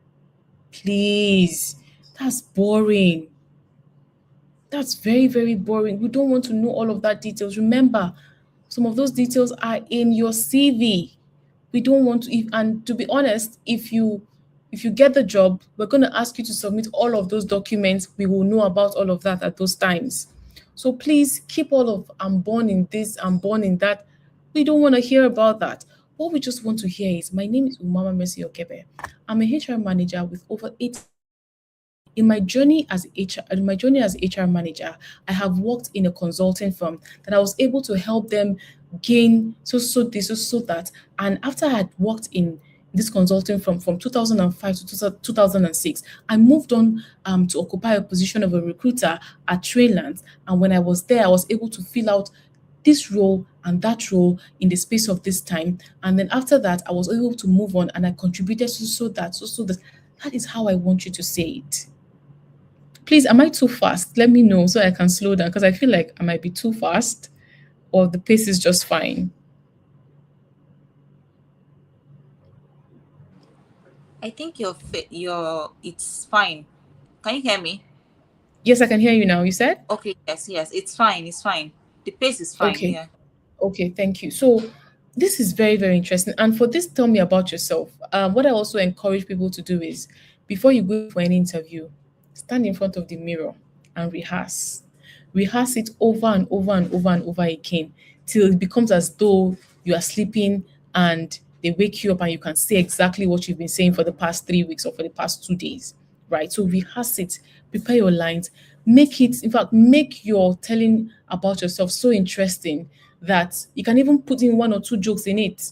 please. That's boring. That's very, very boring. We don't want to know all of that details. Remember, some of those details are in your CV. We don't want to, and to be honest, if you get the job, we're going to ask you to submit all of those documents. We will know about all of that at those times. So please keep all of "I'm born in this, I'm born in that." We don't want to hear about that. What we just want to hear is, "My name is Umama Mercy Okebe. I'm a HR manager with over 8 in my journey as HR manager, I have worked in a consulting firm that I was able to help them gain so that. And after I had worked in this consulting firm from 2005 to 2006, I moved on to occupy a position of a recruiter at Traylands. And when I was there, I was able to fill out this role and that role in the space of this time. And then after that, I was able to move on and I contributed so that. That is how I want you to say it. Please, am I too fast? Let me know so I can slow down, because I feel like I might be too fast or the pace is just fine. I think it's fine. Can you hear me? Yes, I can hear you now. You said? Okay, yes, it's fine. It's fine. The pace is fine. Okay. Yeah. Okay, thank you. So this is very, very interesting. And for this, tell me about yourself. What I also encourage people to do is, before you go for an interview, stand in front of the mirror and rehearse. Rehearse it over and over and over and over again till it becomes as though you are sleeping and they wake you up and you can say exactly what you've been saying for the past 3 weeks or for the past 2 days, right? So rehearse it, prepare your lines, make it, in fact, make your telling about yourself so interesting that you can even put in one or two jokes in it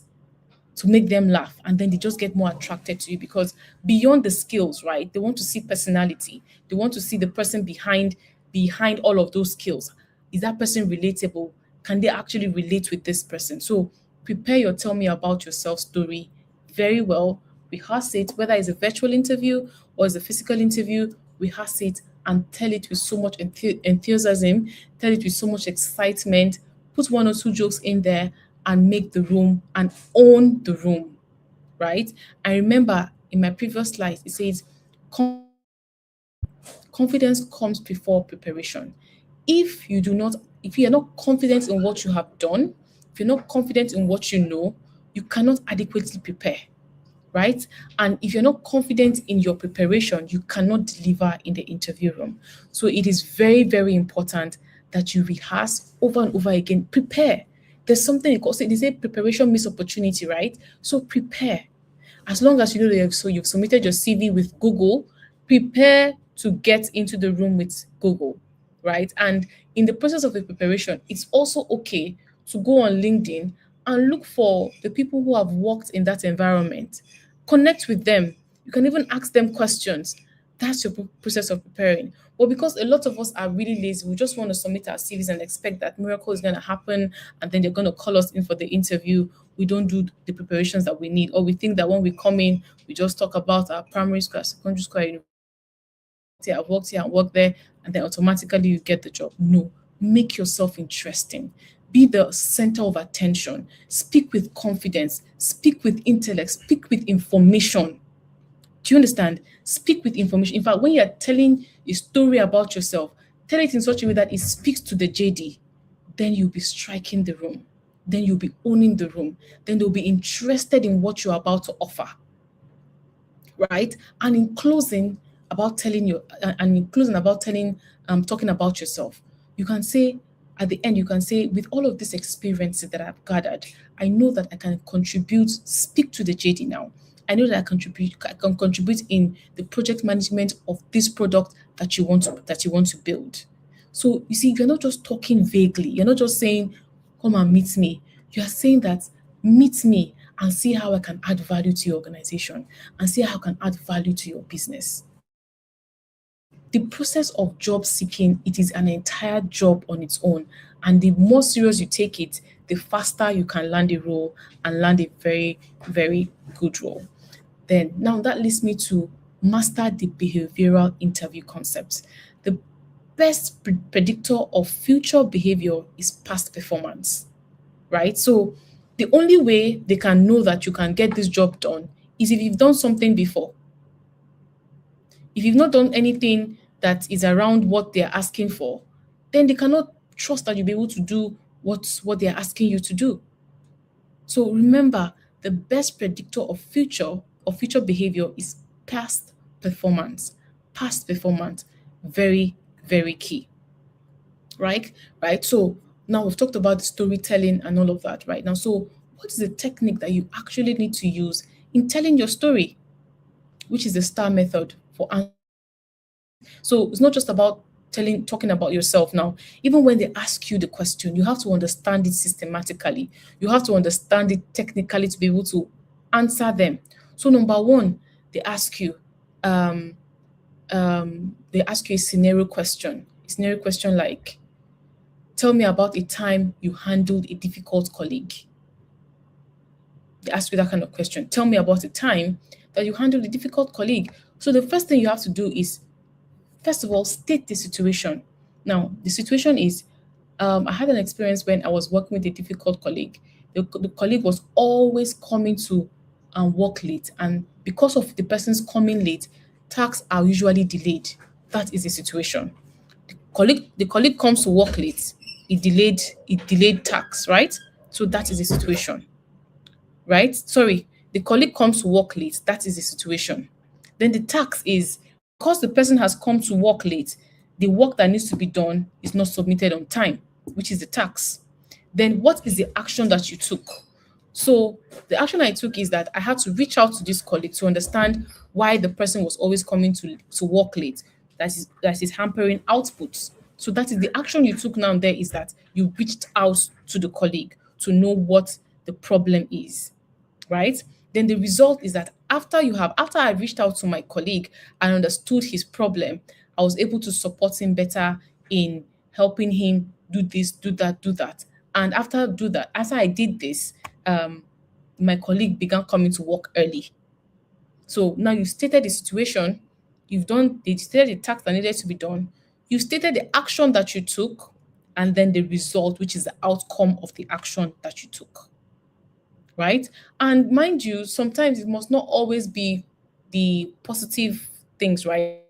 to make them laugh, and then they just get more attracted to you, because beyond the skills, right, they want to see personality. They want to see the person behind all of those skills. Is that person relatable? Can they actually relate with this person? So prepare your tell me about yourself story very well. Rehearse it, whether it's a virtual interview or it's a physical interview. Rehearse it and tell it with so much enthusiasm, tell it with so much excitement. Put one or two jokes in there and make the room and own the room, right? I remember in my previous slide, it says confidence comes before preparation. If you are not confident in what you have done, if you're not confident in what you know, you cannot adequately prepare, right? And if you're not confident in your preparation, you cannot deliver in the interview room. So it is very, very important that you rehearse over and over again. Prepare. There's something they say preparation means opportunity, right? So prepare. As long as you know that you've submitted your CV with Google, prepare to get into the room with Google, right? And in the process of the preparation, it's also okay to go on LinkedIn and look for the people who have worked in that environment. Connect with them. You can even ask them questions. That's your process of preparing. But because a lot of us are really lazy, we just want to submit our CVs and expect that miracle is going to happen and then they're going to call us in for the interview. We don't do the preparations that we need, or we think that when we come in, we just talk about our primary school, our secondary school, our university, I've worked here and worked there, and then automatically you get the job. No, make yourself interesting. Be the center of attention. Speak with confidence. Speak with intellect. Speak with information. Do you understand? Speak with information. In fact, when you're telling a story about yourself, tell it in such a way that it speaks to the JD. Then you'll be striking the room. Then you'll be owning the room. Then they'll be interested in what you're about to offer, right? And in closing, talking about yourself, you can say at the end, you can say, with all of these experiences that I've gathered, I know that I can contribute. Speak to the JD now. I know that I can contribute in the project management of this product that you want to build. So you see, you're not just talking vaguely. You're not just saying, "Come and meet me." You are saying that, "Meet me and see how I can add value to your organization and see how I can add value to your business." The process of job seeking, it is an entire job on its own, and the more serious you take it, the faster you can land a role and land a very, very good role. Then now that leads me to master the behavioral interview concepts. The best predictor of future behavior is past performance, right? So the only way they can know that you can get this job done is if you've done something before. If you've not done anything that is around what they're asking for, then they cannot trust that you'll be able to do what they're asking you to do. So remember, the best predictor of future behavior is past performance. Past performance, very, very key. Right? Right. So now we've talked about the storytelling and all of that, right? Now, so what is the technique that you actually need to use in telling your story, which is the STAR method for answering? So it's not just about talking about yourself now. Even when they ask you the question, you have to understand it systematically. You have to understand it technically to be able to answer them. So number one, they ask you, a scenario question. A scenario question like, tell me about a time you handled a difficult colleague. They ask you that kind of question. Tell me about a time that you handled a difficult colleague. So the first thing you have to do is, first of all, state the situation. Now, the situation is, I had an experience when I was working with a difficult colleague. The colleague was always coming to work late, and because of the person's coming late, tasks are usually delayed. That is the situation. The colleague comes to work late. It delayed tasks, right? So that is the situation, right? Sorry, the colleague comes to work late. That is the situation. Then the tax is, because the person has come to work late, the work that needs to be done is not submitted on time, which is the tax. Then what is the action that you took? So the action I took is that I had to reach out to this colleague to understand why the person was always coming to work late. That is hampering outputs. So that is the action you took now. There is that you reached out to the colleague to know what the problem is, right? Then the result is that after I reached out to my colleague and understood his problem, I was able to support him better in helping him do this, do that, do that. And after I did this, my colleague began coming to work early. So now you stated the situation, they stated the task that needed to be done, you stated the action that you took, and then the result, which is the outcome of the action that you took, right? And mind you, sometimes it must not always be the positive things, right?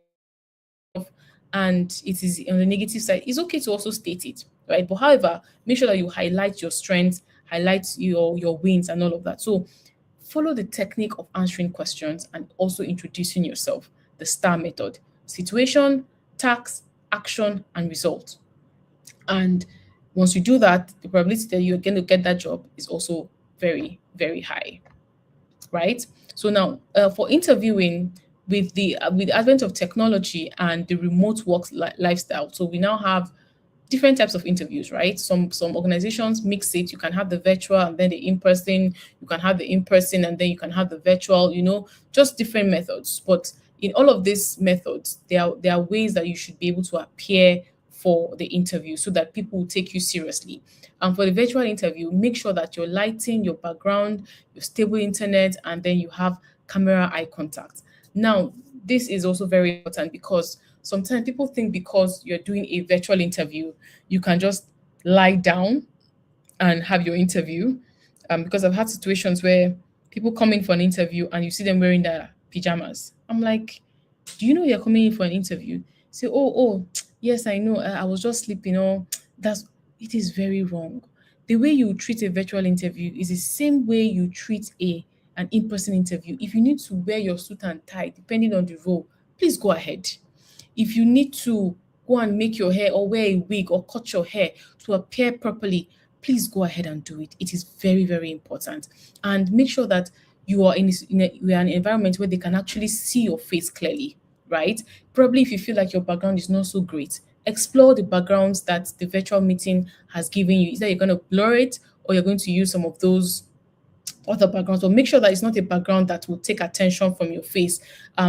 And it is on the negative side. It's okay to also state it, right? But however, make sure that you highlight your strengths, highlight your wins and all of that. So follow the technique of answering questions and also introducing yourself, the STAR method: situation, task, action, and result. And once you do that, the probability that you're going to get that job is also very, very high, right? So now, for interviewing, with the advent of technology and the remote work lifestyle, so we now have different types of interviews, right? Some organizations mix it. You can have the virtual and then the in-person. You can have the in-person and then you can have the virtual. Just different methods. But in all of these methods, there are ways that you should be able to appear for the interview so that people will take you seriously. And for the virtual interview, make sure that your lighting, your background, your stable internet, and then you have camera eye contact. Now, this is also very important because sometimes people think because you're doing a virtual interview, you can just lie down and have your interview. Because I've had situations where people come in for an interview and you see them wearing their pajamas. I'm like, do you know you're coming in for an interview? Say, oh, yes, I know. I was just sleeping. Oh, it is very wrong. The way you treat a virtual interview is the same way you treat an in-person interview. If you need to wear your suit and tie, depending on the role, please go ahead. If you need to go and make your hair or wear a wig or cut your hair to appear properly, please go ahead and do it. It is very, very important. And make sure that you are in an environment where they can actually see your face clearly. right? Probably if you feel like your background is not so great, explore the backgrounds that the virtual meeting has given you. Either you're going to blur it or you're going to use some of those other backgrounds, but make sure that it's not a background that will take attention from your face.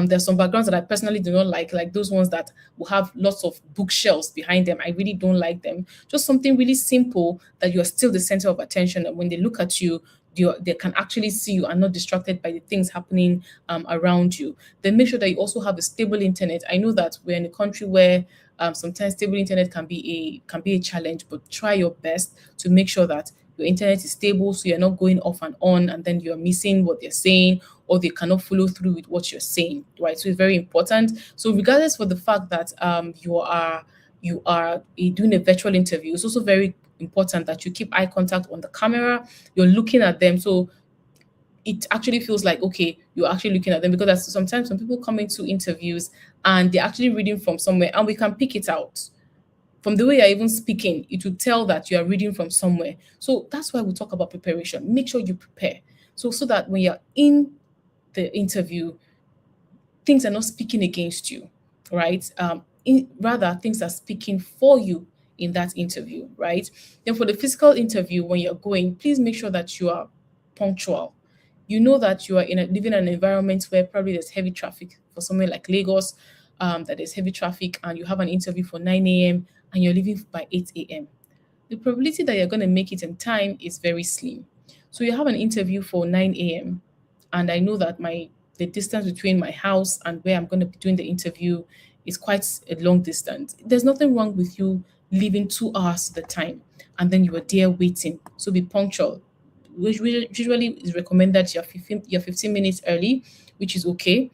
There's some backgrounds that I personally do not like those ones that will have lots of bookshelves behind them. I really don't like them. Just something really simple that you are still the center of attention, and when they look at you, they can actually see you and not distracted by the things happening around you. Then make sure that you also have a stable internet. I know that we're in a country where sometimes stable internet can be a challenge, but try your best to make sure that your internet is stable so you're not going off and on and then you're missing what they're saying or they cannot follow through with what you're saying, right? So it's very important. So regardless for the fact that you are doing a virtual interview, it's also very important that you keep eye contact on the camera. You're looking at them, so it actually feels like, okay, you're actually looking at them, because that's sometimes when people come into interviews and they're actually reading from somewhere and we can pick it out from the way you're even speaking. It will tell that you are reading from somewhere. So that's why we talk about preparation. Make sure you prepare. So that when you're in the interview, things are not speaking against you, right? Rather, things are speaking for you in that interview, right? Then for the physical interview, when you're going, please make sure that you are punctual. You know that you are living in an environment where probably there's heavy traffic. For somewhere like Lagos, that there's heavy traffic, and you have an interview for 9 a.m. and you're leaving by 8 a.m. The probability that you're going to make it in time is very slim. So you have an interview for 9 a.m. and I know that the distance between my house and where I'm going to be doing the interview is quite a long distance. There's nothing wrong with you leaving 2 hours to the time and then you are there waiting. So be punctual. Which usually is recommended you're 15 minutes early, which is okay.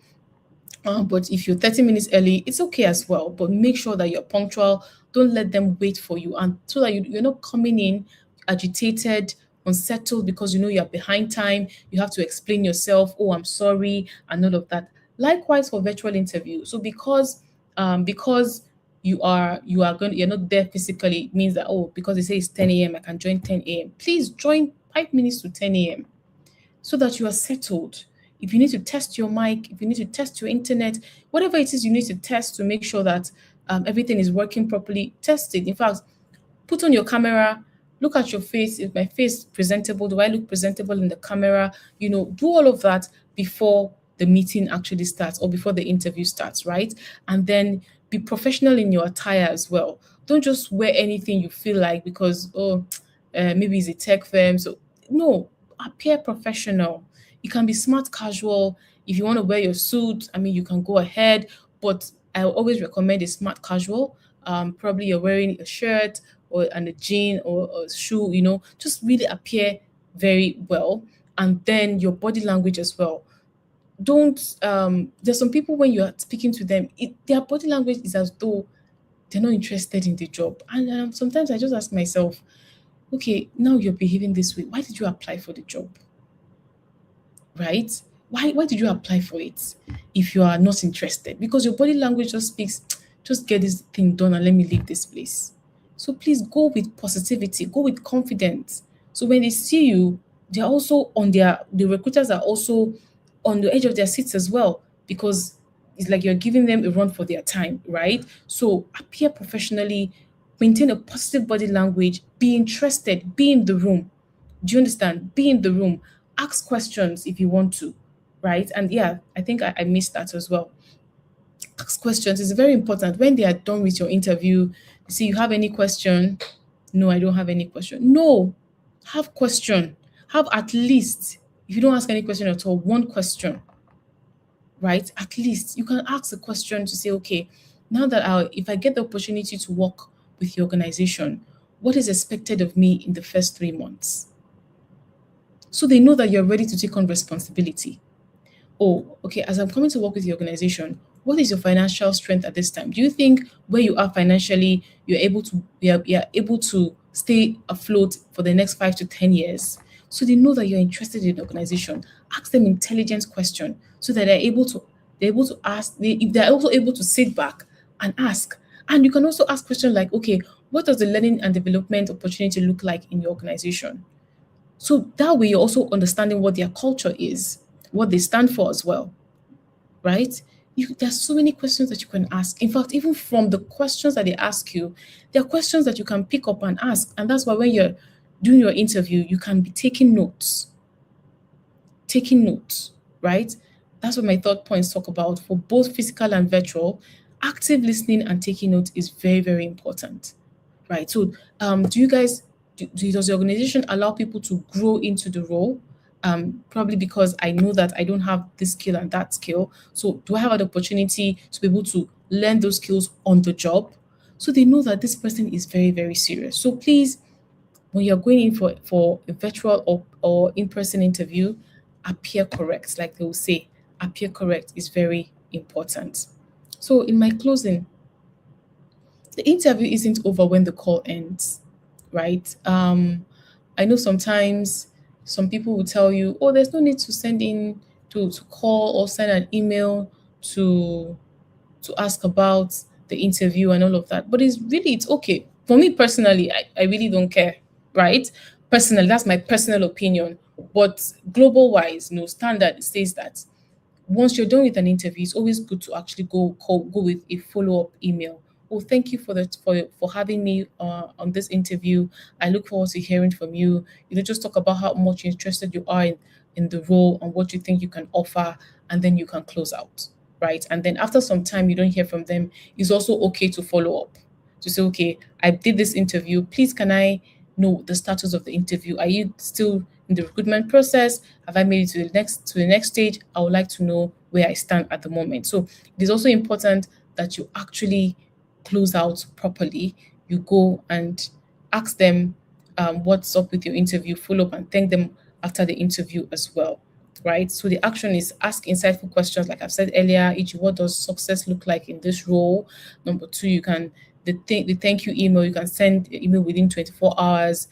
But if you're 30 minutes early, it's okay as well. But make sure that you're punctual. Don't let them wait for you, and so that you're not coming in agitated, unsettled because you know you're behind time. You have to explain yourself. Oh, I'm sorry, and all of that. Likewise for virtual interview. So because you're not there physically, it means that, oh, because they say it's 10 a.m. I can join 10 a.m. Please join 5 minutes to 10 a.m. so that you are settled. If you need to test your mic, if you need to test your internet, whatever it is you need to test to make sure that everything is working properly, test it. In fact, put on your camera, look at your face. Is my face presentable? Do I look presentable in the camera? Do all of that before the meeting actually starts or before the interview starts, right? And then be professional in your attire as well. Don't just wear anything you feel like because, maybe it's a tech firm. So, no, appear professional. You can be smart casual. If you want to wear your suit, I mean, you can go ahead, but I always recommend a smart casual. Probably you're wearing a shirt and a jean or a shoe, just really appear very well. And then your body language as well. Don't, there's some people when you're speaking to them, their body language is as though they're not interested in the job. And sometimes I just ask myself, okay, now you're behaving this way. Why did you apply for the job? Right? Why did you apply for it if you are not interested? Because your body language just speaks, just get this thing done and let me leave this place. So please go with positivity, go with confidence. So when they see you, they're also the recruiters are also on the edge of their seats as well, because it's like you're giving them a run for their time, right? So appear professionally, maintain a positive body language, be interested, be in the room. Do you understand? Be in the room. Ask questions if you want to, right? And yeah, I think I missed that as well. Ask questions. It's very important. When they are done with your interview, you see, you have any question? No, I don't have any question. No, have question. Have at least, if you don't ask any question at all, one question, right? At least you can ask a question to say, okay, now that if I get the opportunity to work with your organization, what is expected of me in the first 3 months? So they know that you're ready to take on responsibility. Oh, okay, as I'm coming to work with the organization, what is your financial strength at this time? Do you think where you are financially, you're able to stay afloat for the next 5 to 10 years? So they know that you're interested in the organization. Ask them intelligent question so that they're able to ask. They're also able to sit back and ask. And you can also ask questions like, okay, what does the learning and development opportunity look like in your organization? So that way you're also understanding what their culture is, what they stand for as well, right? there's so many questions that you can ask. In fact, even from the questions that they ask you, there are questions that you can pick up and ask. And that's why when you're doing your interview, you can be taking notes. Taking notes, right? That's what my third points talk about for both physical and virtual. Active listening and taking notes is very, very important, right? So, do you guys, does the organization allow people to grow into the role? Probably because I know that I don't have this skill and that skill. So, do I have an opportunity to be able to learn those skills on the job? So they know that this person is very, very serious. So please, when you're going in for a virtual or in-person interview, appear correct. Like they will say, appear correct is very important. So in my closing, the interview isn't over when the call ends, right? I know sometimes some people will tell you, oh, there's no need to send in to call or send an email to ask about the interview and all of that. But it's okay. For me personally, I really don't care, right? Personally, that's my personal opinion. But global wise, no standard says that once you're done with an interview, it's always good to actually go with a follow-up email. Oh, thank you for having me on this interview. I look forward to hearing from you. Just talk about how much interested you are in the role and what you think you can offer, and then you can close out, right? And then after some time you don't hear from them, it's also okay to follow up to say, okay, I did this interview. Please, can I know the status of the interview? Are you still in the recruitment process? Have I made it to the next stage? I would like to know where I stand at the moment. So it is also important that you actually close out properly. You go and ask them what's up with your interview, follow up and thank them after the interview as well. Right. So the action is ask insightful questions, like I've said earlier. Each, what does success look like in this role? Number two, you can the thank you email, you can send an email within 24 hours.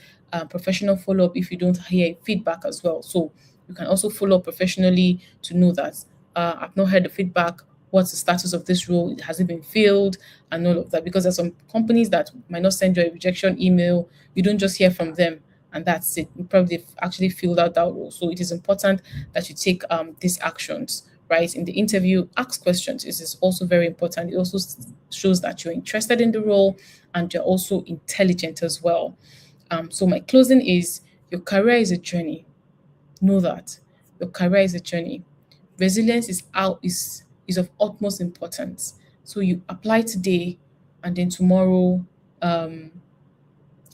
Professional follow up if you don't hear feedback as well. So you can also follow up professionally to know that I've not heard the feedback. What's the status of this role? Has it been filled? And all of that. Because there's some companies that might not send you a rejection email. You don't just hear from them and that's it. You probably actually filled out that role. So it is important that you take these actions, right? In the interview, ask questions. This is also very important. It also shows that you're interested in the role and you're also intelligent as well. So my closing is your career is a journey. Know that your career is a journey. Resilience is of utmost importance. So you apply today, and then tomorrow um,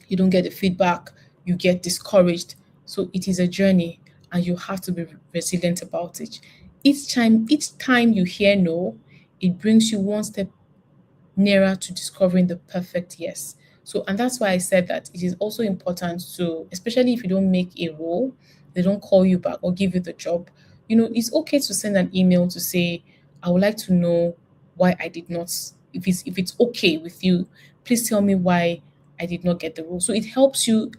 you don't get the feedback, you get discouraged. So it is a journey, and you have to be resilient about it. Each time you hear no, it brings you one step nearer to discovering the perfect yes. So, and that's why I said that it is also important to, especially if you don't make a role, they don't call you back or give you the job. It's okay to send an email to say, I would like to know why I did not. If it's okay with you, please tell me why I did not get the role. So it helps you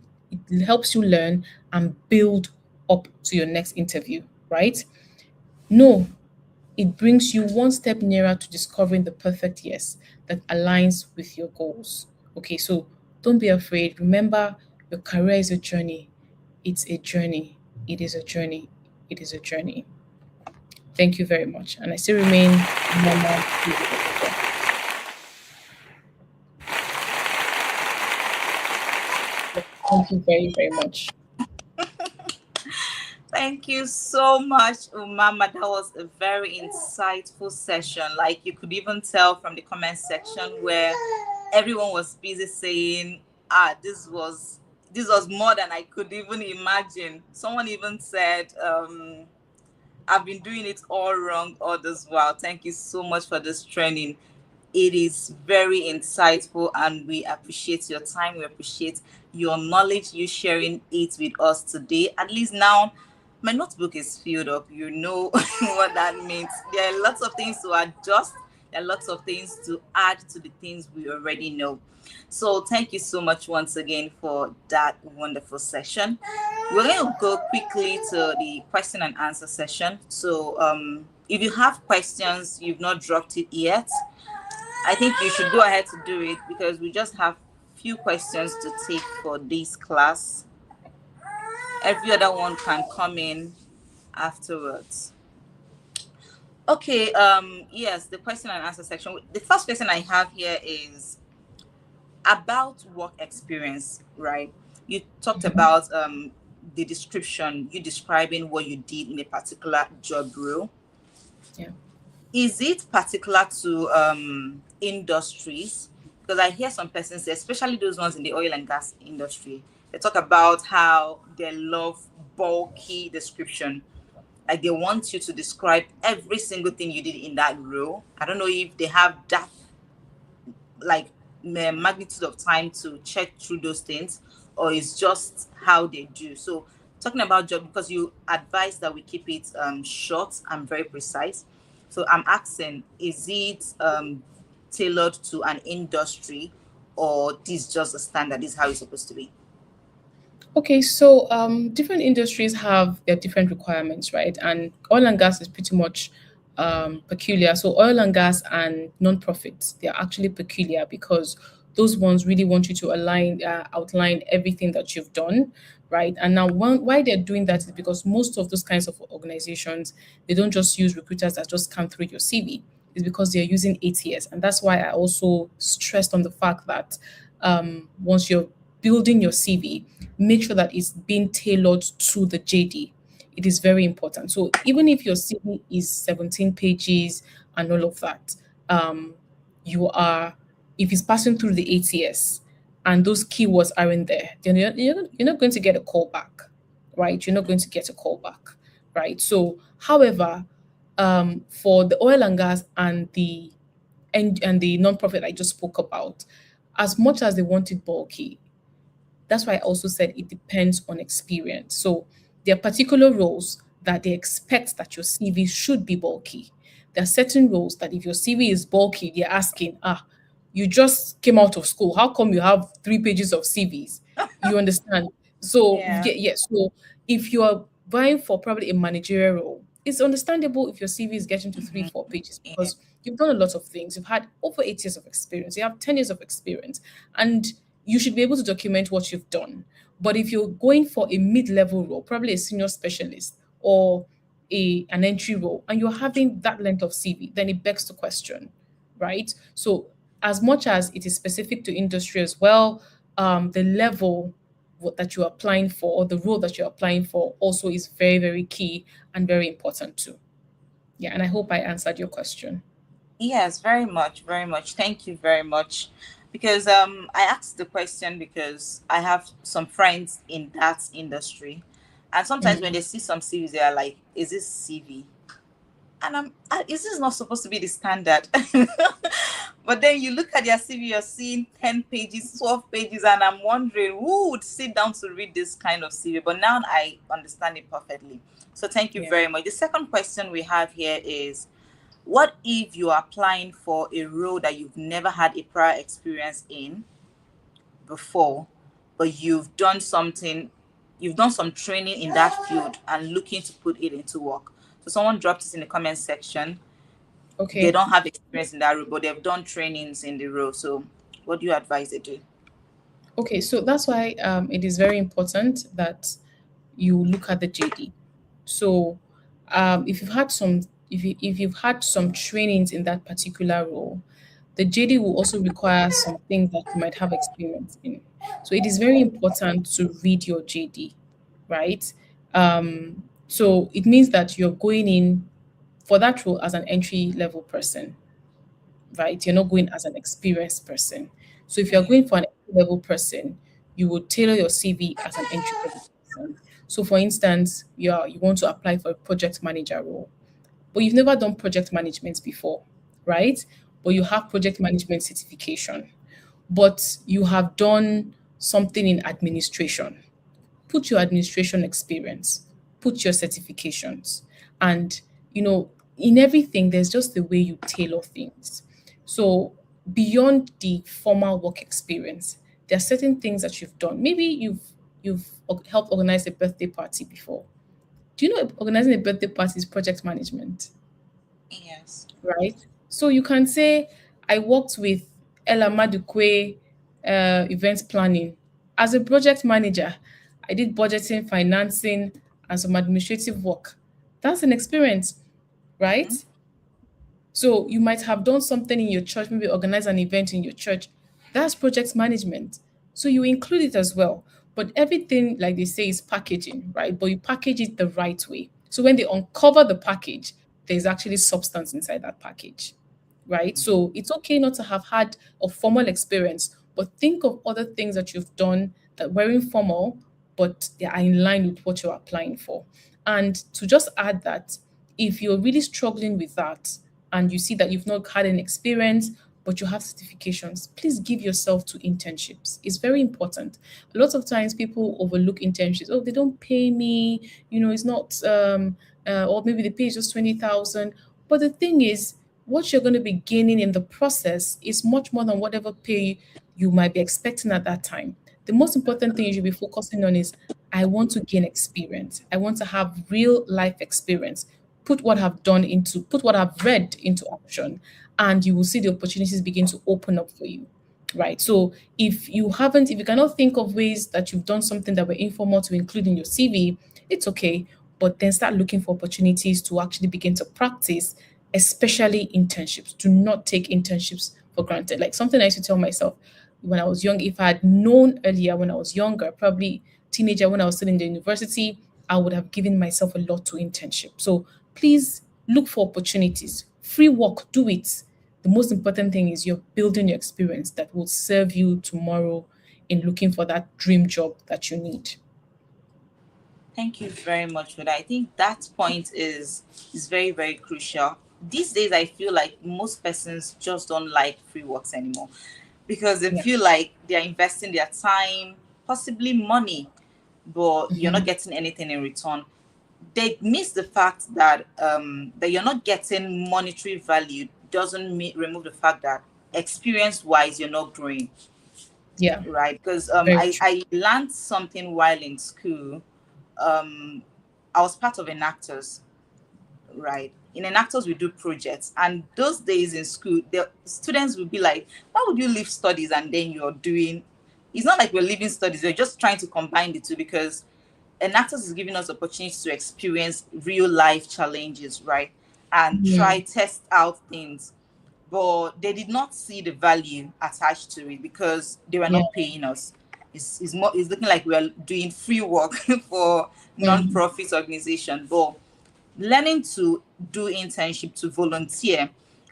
learn and build up to your next interview, right? No, it brings you one step nearer to discovering the perfect yes that aligns with your goals. Okay, so don't be afraid. Remember, your career is a journey. It's a journey. It is a journey. It is a journey. Thank you very much. And I still remain Mama. Thank you very, very much. Thank you so much, Umama. That was a very insightful session. Like you could even tell from the comment section where everyone was busy saying, this was more than I could even imagine. Someone even said, I've been doing it all wrong all this while. Thank you so much for this training. It is very insightful and we appreciate your time. We appreciate your knowledge, you sharing it with us today. At least now, my notebook is filled up. You know what that means. There are lots of things to adjust. There are lots of things to add to the things we already know. So thank you so much once again for that wonderful session. We're going to go quickly to the question and answer session. So if you have questions, you've not dropped it yet, I think you should go ahead to do it because we just have few questions to take for this class. Every other one can come in afterwards. Okay, yes, the question and answer section. The first question I have here is about work experience, right? You talked Mhm. about the description, you describing what you did in a particular job role. Yeah. Is it particular to industries? Because I hear some persons say, especially those ones in the oil and gas industry, they talk about how they love bulky description. Like they want you to describe every single thing you did in that role. I don't know if they have that like magnitude of time to check through those things, or it's just how they do. So talking about job, because you advise that we keep it short and very precise, so I'm asking, is it tailored to an industry, or this just a standard, this is how it's supposed to be? Okay, so different industries have their different requirements, right? And oil and gas is pretty much peculiar. So oil and gas and non-profits, they're actually peculiar because those ones really want you to outline everything that you've done, right? And now, why they're doing that is because most of those kinds of organizations, they don't just use recruiters that just come through your CV. It's because they're using ATS, and that's why I also stressed on the fact that once you're building your CV, make sure that it's being tailored to the JD. It is very important. So even if your CV is 17 pages and all of that, um, you are, if it's passing through the ATS and those keywords aren't there, then you're not going to get a call back, right? You're not going to get a call back, right? So, however, for the oil and gas and the non-profit I just spoke about, as much as they want it bulky, that's why I also said it depends on experience. So there are particular roles that they expect that your CV should be bulky. There are certain roles that if your CV is bulky, they're asking, you just came out of school. How come you have 3 pages of CVs? You understand? So Yeah. so if you're vying for probably a managerial role, it's understandable if your CV is getting to three, Mhm. 4 pages Yeah. because you've done a lot of things. You've had over 8 years of experience. You have 10 years of experience. And you should be able to document what you've done. But if you're going for a mid-level role, probably a senior specialist or an entry role, and you're having that length of CV, then it begs the question, right? So as much as it is specific to industry as well, the level that you're applying for or the role that you're applying for also is very, very key and very important too. Yeah, and I hope I answered your question. Yes, very much, very much. Thank you very much. Because I asked the question because I have some friends in that industry, and sometimes when Mm. they see some CVs, they are like, "Is this CV?" And is this not supposed to be the standard? But then you look at their CV, you're seeing 10 pages, 12 pages, and I'm wondering who would sit down to read this kind of CV. But now I understand it perfectly. So thank you Yeah. very much. The second question we have here is, what if you are applying for a role that you've never had a prior experience in before, but you've done some training in that field and looking to put it into work? So someone dropped it in the comment section. They Okay. don't have experience in that role, but they've done trainings in the role. So what do you advise they do? Okay, so that's why it is very important that you look at the JD. So, if you've had some, if you've had some trainings in that particular role, the JD will also require some things that you might have experience in. So, it is very important to read your JD, right? So it means that you're going in for that role as an entry level person, right? You're not going as an experienced person. So if you're Yeah. going for an entry level person, you would tailor your CV as an entry level person. So for instance, you want to apply for a project manager role, but you've never done project management before, right? But you have project management certification, but you have done something in administration. Put your administration experience, put your certifications, and in everything, there's just the way you tailor things. So, beyond the formal work experience, there are certain things that you've done. Maybe helped organize a birthday party before. Do you know organizing a birthday party is project management? Yes. Right? So you can say, I worked with Ella Madukwe events planning as a project manager. I did budgeting, financing, and some administrative work. That's an experience, right? Mm-hmm. So you might have done something in your church, maybe organize an event in your church. That's project management. So you include it as well. But everything, like they say, is packaging, right? But you package it the right way. So when they uncover the package, there's actually substance inside that package, right? So it's okay not to have had a formal experience, but think of other things that you've done that were informal, but they are in line with what you're applying for. And to just add that, if you're really struggling with that and you see that you've not had an experience, but you have certifications, please give yourself to internships. It's very important. A lot of times people overlook internships. Oh, they don't pay me, it's not, or maybe the pay is just 20,000. But the thing is, what you're going to be gaining in the process is much more than whatever pay you might be expecting at that time. The most important thing you should be focusing on is I want to gain experience. I want to have real life experience. Put what I've read into action, and you will see the opportunities begin to open up for you. Right. So if you cannot think of ways that you've done something that were informal to include in your CV, it's okay. But then start looking for opportunities to actually begin to practice, especially internships. Do not take internships for granted. Like something I used to tell myself when I was young, if I had known earlier when I was younger, probably teenager when I was still in the university, I would have given myself a lot to internship. So please look for opportunities. Free work, do it. The most important thing is you're building your experience that will serve you tomorrow in looking for that dream job that you need. Thank you very much for that. I think that point is very, very crucial. These days I feel like most persons just don't like free works anymore because they Yeah. feel like they're investing their time, possibly money, but you're not Mhm. getting anything in return. They miss the fact that that you're not getting monetary value doesn't remove the fact that experience wise you're not growing, Yeah, right? Because very I true. I learned something while in school. um I was part of Enactors, right? In Enactors, we do projects, and those days in school, the students would be like, "Why would you leave studies and then you're doing?" It's not like we're leaving studies; we're just trying to combine the two because Enactors is giving us opportunities to experience real life challenges, right? And try Mm, test out things. But they did not see the value attached to it because they were yeah. not paying us. It's looking like we're doing free work for Mm, non-profit organization. But learning to do internship, to volunteer.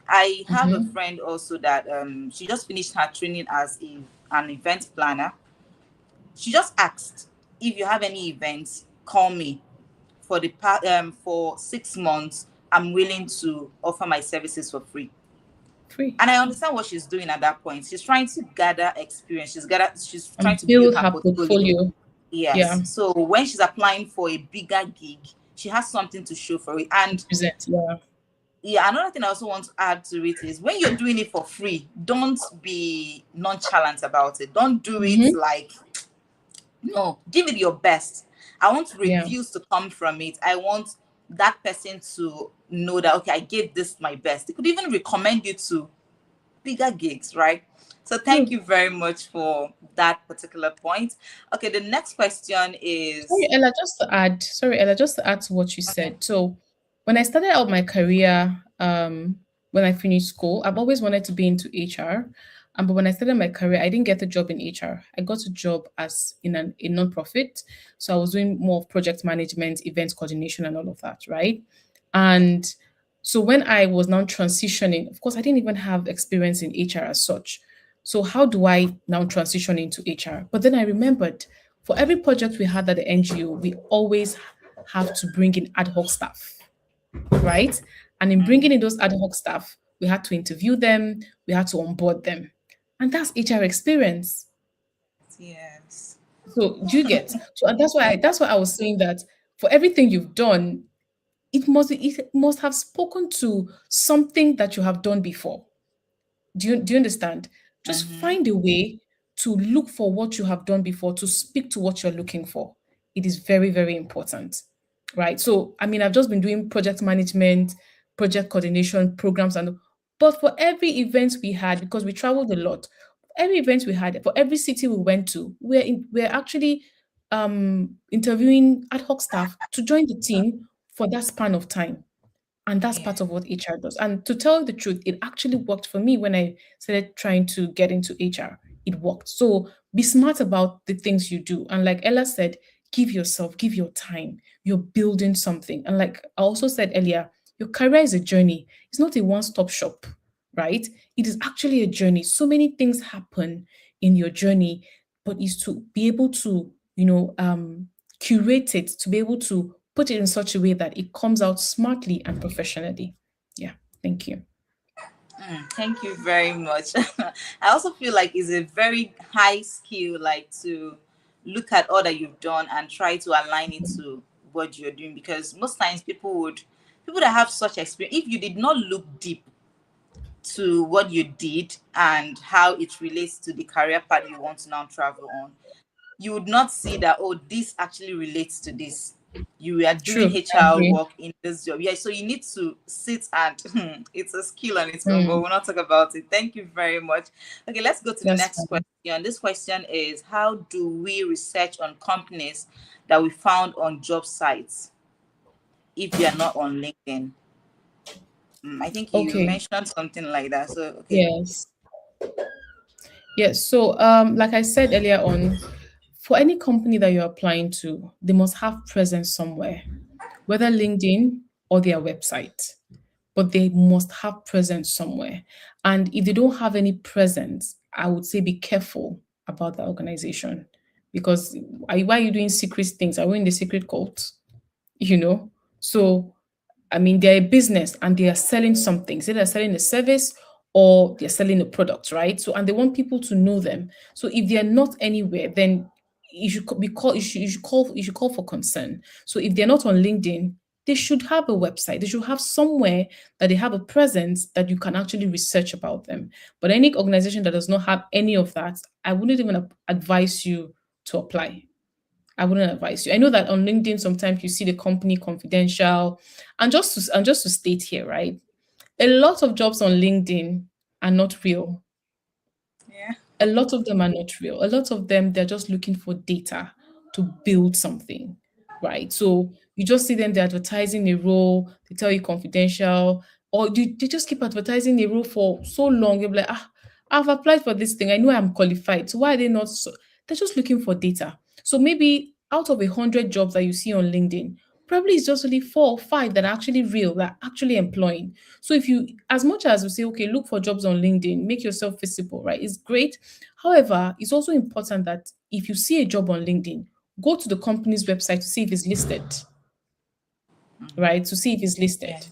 I have a mhm. friend also that she just finished her training as an event planner. She just asked, if you have any events, call me for for 6 months. I'm willing to offer my services for free. Free. And I understand what she's doing at that point. She's trying to gather experience. She's trying And to build build her her portfolio. portfolio. Yes. Yeah, So when she's applying for a bigger gig, she has something to show for it. to And present. Yeah. yeah, another thing I also want to add to it is when you're doing it for free, don't be nonchalant about it. Don't do it Hmm. like, no, give it your best. I want Yeah. reviews to come from it. I want that person to know that, okay, I gave this my best. They could even recommend you to bigger gigs, right? So thank True. you very much for that particular point. Okay, the next question Sorry, is Ella, just to add to what you okay. said. So when I started out my career, when I finished school, I've always wanted to be into HR. But when I started my career, I didn't get a job in HR. I got a job as in a non-profit. So I was doing more of project management, event coordination, and all of that, right? And so when I was now transitioning, of course, I didn't even have experience in HR as such. So how do I now transition into HR? But then I remembered for every project we had at the NGO, we always have to bring in ad hoc staff, right? And in bringing in those ad hoc staff, we had to interview them, we had to onboard them. And that's HR experience. Yes. So do you get? So and that's why I was saying that for everything you've done, it must have spoken to something that you have done before. Do you understand? Just Mm-hmm. find a way to look for what you have done before, to speak to what you're looking for. It is very, very important. Right. So, I mean, I've just been doing project management, project coordination programs, but for every event we had, because we traveled a lot, every event we had, for every city we went to, we're actually interviewing ad hoc staff to join the team for that span of time. And that's Yeah. part of what HR does. And to tell you the truth, it actually worked for me when I started trying to get into HR. It worked. So be smart about the things you do. And like Ella said, give your time. You're building something. And like I also said earlier, your career is a journey. It's not a one-stop shop, right? It is actually a journey. So many things happen in your journey, but is to be able to, curate it, to be able to put it in such a way that it comes out smartly and professionally. Yeah, thank you. Thank you very much. I also feel like it's a very high skill, like to look at all that you've done and try to align it to what you're doing. Because most times people that have such experience, if you did not look deep to what you did and how it relates to the career path you want to now travel on, you would not see that, oh, this actually relates to this. You are doing True, I HR agree. work in this job. Yeah, so you need to sit and it's a skill on its own, but Mm, we'll not talk about it. Thank you very much. Okay, let's go to the that's next fine. question. This question is, how do we research on companies that we found on job sites if you are not on LinkedIn? I think you Okay. mentioned something like that. So, okay. Yes. Yes. So, like I said earlier on, for any company that you're applying to, they must have presence somewhere, whether LinkedIn or their website. But they must have presence somewhere. And if they don't have any presence, I would say be careful about the organization because why are you doing secret things? Are we in the secret cult? You know? So, I mean, they're a business and they are selling something. Say they're selling a service or they're selling a product, right? So, and they want people to know them. So, if they're not anywhere, then you should be call. You should call for concern. So, if they're not on LinkedIn, they should have a website. They should have somewhere that they have a presence that you can actually research about them. But any organization that does not have any of that, I wouldn't even advise you to apply. I wouldn't advise you. I know that on LinkedIn sometimes you see the company confidential, and just to state here, right? A lot of jobs on LinkedIn are not real. Yeah. A lot of them are not real. A lot of them they're just looking for data to build something, right? So you just see them they're advertising a role, they tell you confidential, or they just keep advertising a role for so long. You're like, I've applied for this thing. I know I'm qualified. So why are they not? They're just looking for data. So maybe out of 100 jobs that you see on LinkedIn, probably it's just only 4 or 5 that are actually real, that are actually employing. So if you, as much as you say, okay, look for jobs on LinkedIn, make yourself visible, right? It's great. However, it's also important that if you see a job on LinkedIn, go to the company's website to see if it's listed, right? To see if it's Yeah. listed.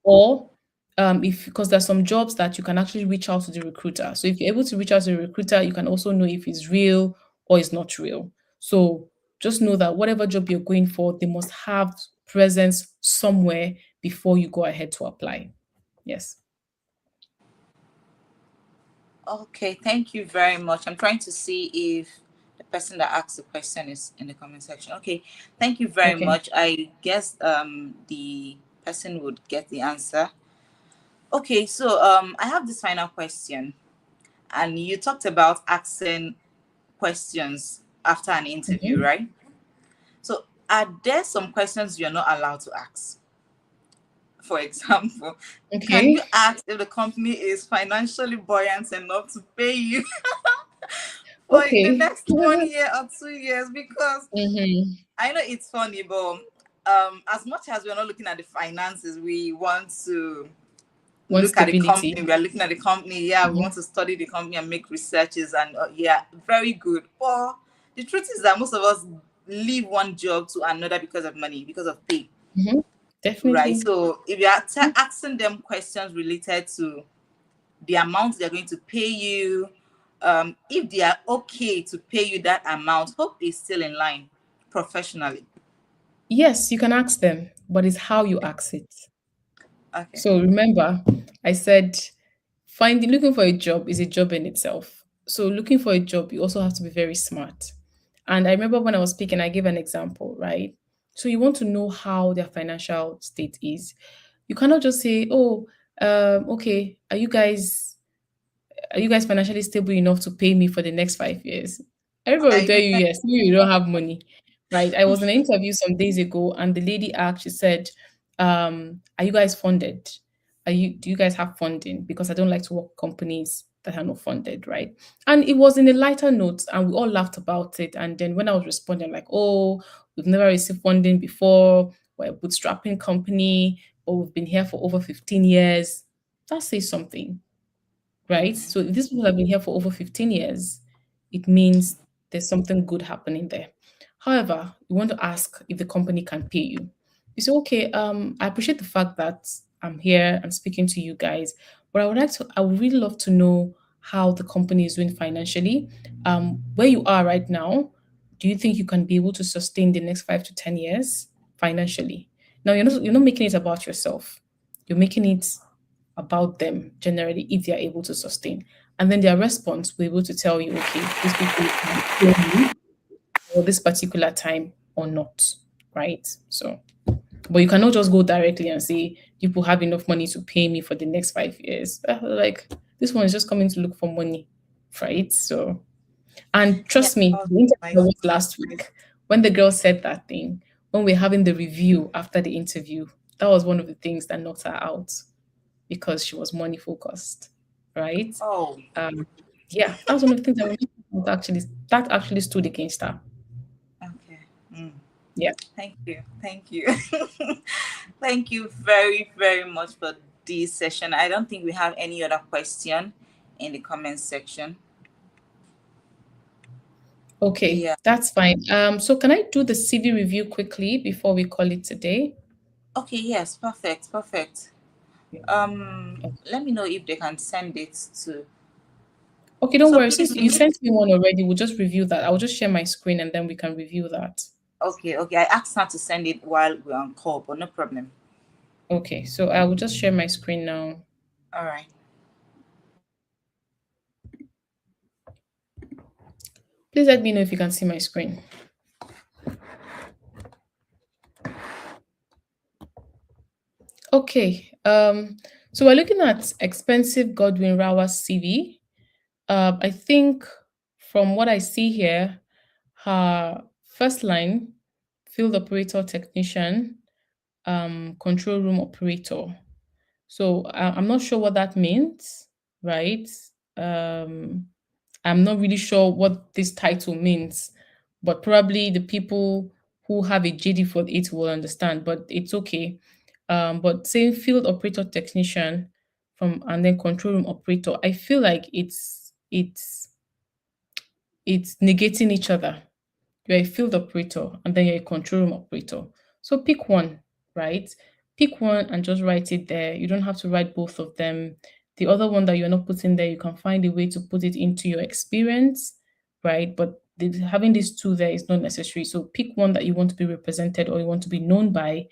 Or if because there's some jobs that you can actually reach out to the recruiter. So if you're able to reach out to the recruiter, you can also know if it's real or it's not real. So just know that whatever job you're going for, they must have presence somewhere before you go ahead to apply. Yes. Okay, thank you very much. I'm trying to see if the person that asked the question is in the comment section. Okay, thank you very Okay. much. I guess the person would get the answer. Okay, so I have this final question, and you talked about asking questions after an interview, Mhm. right? So are there some questions you're not allowed to ask? For example, can Okay. you ask if the company is financially buoyant enough to pay you for the Okay. next 1 year or 2 years? Because Mhm. I know it's funny, but as much as we're not looking at the finances, we want to Want look at the company. stability. We are looking at the company. Yeah, we Mhm. want to study the company and make researches, and yeah, very good. But the truth is that most of us leave one job to another because of money, because of pay, Mhm. right? Definitely. So if you are asking them questions related to the amount they're going to pay you, if they are okay to pay you that amount, hope is still in line professionally. Yes, you can ask them, but it's how you ask it. Okay. So remember, I said finding looking for a job is a job in itself. So looking for a job, you also have to be very smart. And I remember when I was speaking, I gave an example, right? So you want to know how their financial state is. You cannot just say, "Oh, okay, are you guys financially stable enough to pay me for the next 5 years?" Everybody will I tell you yes, you don't have money, right? I was in an interview some days ago, and the lady asked, she said, Are you guys funded? Do you guys have funding? Because I don't like to work with companies that are not funded, right? And it was in a lighter note, and we all laughed about it. And then when I was responding, like, oh, we've never received funding before, we're a bootstrapping company, but we've been here for over 15 years. That says something, right? Mm-hmm. So if these people have been here for over 15 years, it means there's something good happening there. However, you want to ask if the company can pay you. You say, okay, I appreciate the fact that I'm here, I'm speaking to you guys, but I would really love to know how the company is doing financially. Where you are right now, do you think you can be able to sustain the next 5 to 10 years financially? Now you're not making it about yourself. You're making it about them generally if they are able to sustain. And then their response will be able to tell you, okay, these people can pay you for this particular time or not, right? So, but you cannot just go directly and say, people have enough money to pay me for the next 5 years. Like, this one is just coming to look for money, right? So, and Yeah, trust me, that was the interview nice. was last week when the girl said that thing, when we're having the review after the interview, that was one of the things that knocked her out because she was money focused, right? Oh, Um, yeah, that was one of the things that actually stood against her. okay. Mm. Yeah. Thank you. Thank you. Thank you very, very much for this session. I don't think we have any other question in the comment section. Okay, Yeah. that's fine. So can I do the CV review quickly before we call it today? Okay, yes, perfect, perfect. Let me know if they can send it to. Okay, don't So worry. please, Since you sent me one already, we'll just review that. I'll just share my screen and then we can review that. okay, okay. I asked her to send it while we're on call, but no problem. Okay, so I will just share my screen now. All right. Please let me know if you can see my screen. Okay. So we're looking at expensive Godwin Rawa's CV. I think from what I see here, her first line, field operator technician, control room operator. So I'm not sure what that means, right? Um, I'm not really sure what this title means, but probably the people who have a JD for it will understand, but it's okay. But saying field operator technician from and then control room operator, I feel like it's negating each other. You're a field operator and then you're a control room operator. So pick one, right? Pick one and just write it there. You don't have to write both of them. The other one that you're not putting there, you can find a way to put it into your experience, right? But having these two there is not necessary. So pick one that you want to be represented or you want to be known by,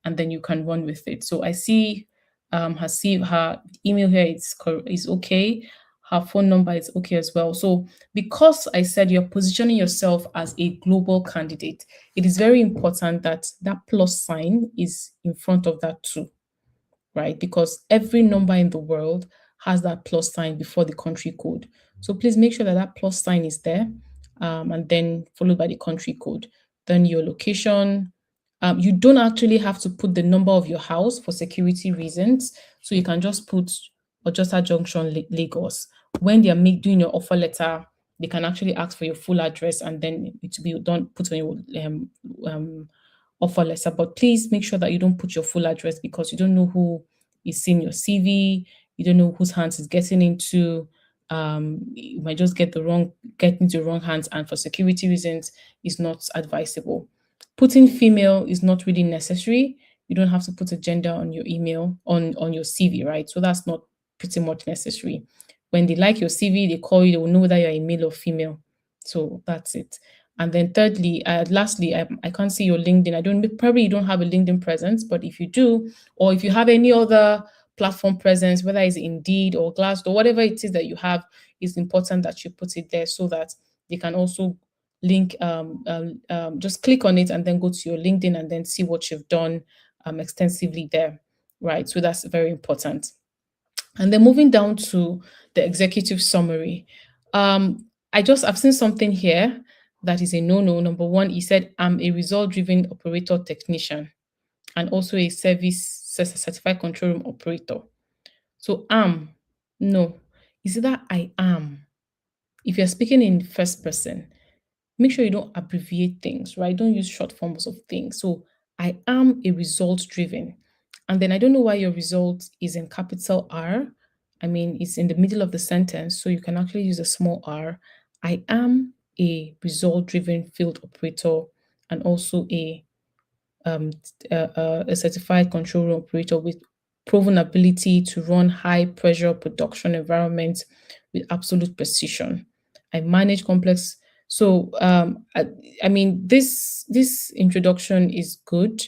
and then you can run with it. So I see her email here is okay. Her phone number is okay as well. So because I said you're positioning yourself as a global candidate, it is very important that that plus sign is in front of that too, right? Because every number in the world has that plus sign before the country code. So please make sure that that plus sign is there, and then followed by the country code. Then your location. You don't actually have to put the number of your house for security reasons. So you can just put Ojota Junction, Lagos. When they are doing your offer letter, they can actually ask for your full address and then it will be done, put on your um, offer letter. But please make sure that you don't put your full address because you don't know who is seeing your CV. You don't know whose hands it's getting into. You might just get into the wrong hands, and for security reasons, it's not advisable. Putting female is not really necessary. You don't have to put a gender on your email on your CV, right? So that's not pretty much necessary. When they like your CV, they call you, they will know whether you're a male or female. So that's it. And then thirdly, lastly, I can't see your LinkedIn. I don't probably you don't have a LinkedIn presence, but if you do, or if you have any other platform presence, whether it's Indeed or Glassdoor, whatever it is that you have, it's important that you put it there so that they can also link. Just click on it and then go to your LinkedIn and then see what you've done extensively there, right? So that's very important. And then moving down to the executive summary. I've seen something here that is a no-no. Number one, he said, I'm a result-driven operator technician. and also a certified control room operator. So no, is that I am. If you're speaking in first person, make sure you don't abbreviate things, right? Don't use short forms of things. So I am a result driven. And then I don't know why your result is in capital R. I mean, it's in the middle of the sentence, so you can actually use a small r. I am a result driven field operator and also um, a certified control room operator with proven ability to run high pressure production environments with absolute precision. I manage complex. So I mean, this introduction is good,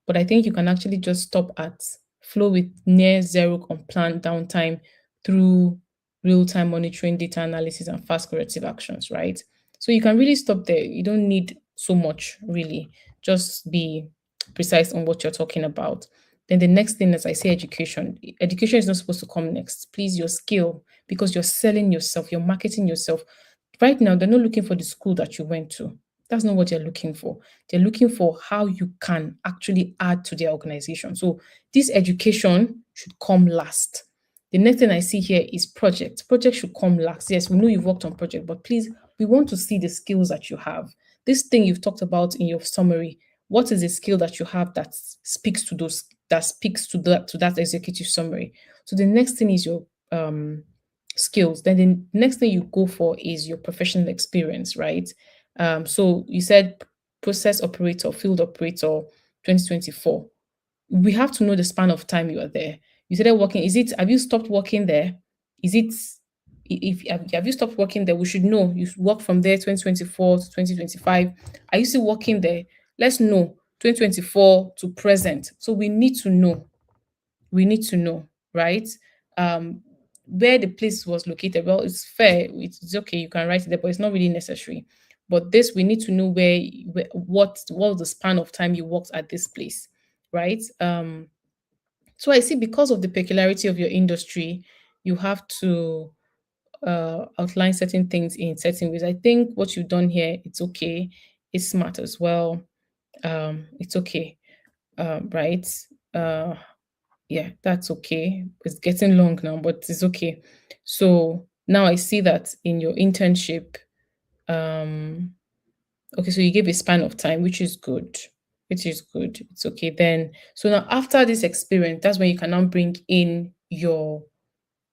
but I think you can actually just stop at flow with near zero unplanned downtime through real time monitoring, data analysis, and fast corrective actions, right? So you can really stop there. You don't need so much, really. Just be precise on what you're talking about. Then the next thing, as I say, education. Education is not supposed to come next. Please, your skill, because you're selling yourself, you're marketing yourself. Right now, they're not looking for the school that you went to. That's not what they're looking for. They're looking for how you can actually add to their organization. So this education should come last. The next thing I see here is project. Project should come last. Yes, we know you've worked on project, but please, we want to see the skills that you have. This thing you've talked about in your summary, what is a skill that you have that speaks to those that speaks to that executive summary? So the next thing is your skills. Then the next thing you go for is your professional experience, right? So you said process operator, field operator, 2024. We have to know the span of time you are there. You started working. Is it? Have you stopped working there? Is it? If have you stopped working there? We should know. You work from there 2024 to 2025. Are you still working there? Let's know 2024 to present. So we need to know. We need to know, right? Um, where the place was located. Well, it's fair. It's okay. You can write it there, but it's not really necessary. But this, we need to know where what was the span of time you worked at this place, right? So I see because of the peculiarity of your industry, you have to outline certain things in certain ways. I think what you've done here, it's okay. It's smart as well. It's okay, right? Uh, yeah, that's okay. It's getting long now, but it's okay. So now I see that in your internship, um, okay, so you gave a span of time, which is good. Which is good. It's okay. Then, so now after this experience, that's when you can now bring in your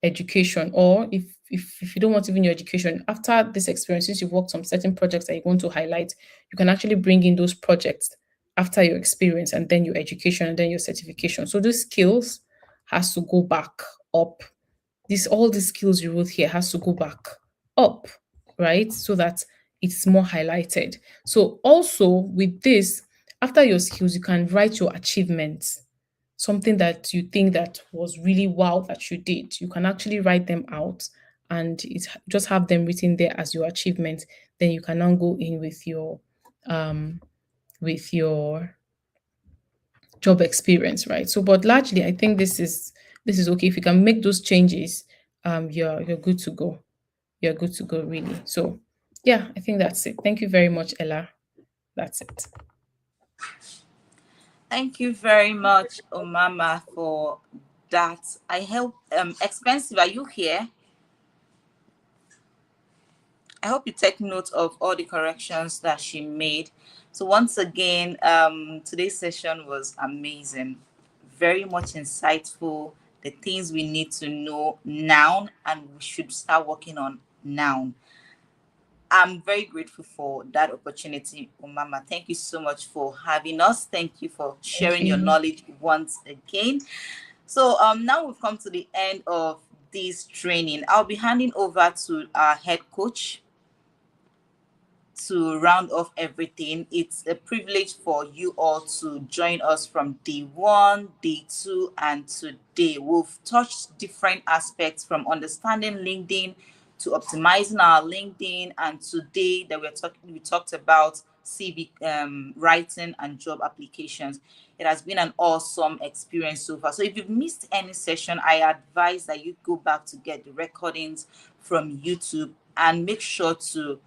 education, or if you don't want even your education, after this experience, since you've worked on certain projects that you want to highlight, you can actually bring in those projects after your experience and then your education and then your certification. So those skills has to go back up. This all the skills you wrote here has to go back up, right? So that it's more highlighted. So also with this, after your skills, you can write your achievements, something that you think that was really wow that you did. You can actually write them out and just have them written there as your achievement. Then you can now go in um with your job experience, right? So, but largely, I think this is okay. If you can make those changes, you're good to go. You're good to go, really. So, yeah, I think that's it. Thank you very much, Ella. That's it. Thank you very much, Omama, for that. I hope expensive. Are you here? I hope you take note of all the corrections that she made. So once again, today's session was amazing, very much insightful. The things we need to know now, and we should start working on now. I'm very grateful for that opportunity, Umama. Thank you so much for having us. Thank you for Thank sharing your you. knowledge once again. So now we've come to the end of this training. I'll be handing over to our head coach to round off everything. It's a privilege for you all to join us from day one, day two, and today. We've touched different aspects from understanding LinkedIn to optimizing our LinkedIn, and today that we talked about CV writing and job applications. It has been an awesome experience so far. So if you've missed any session, I advise that you go back to get the recordings from YouTube and make sure to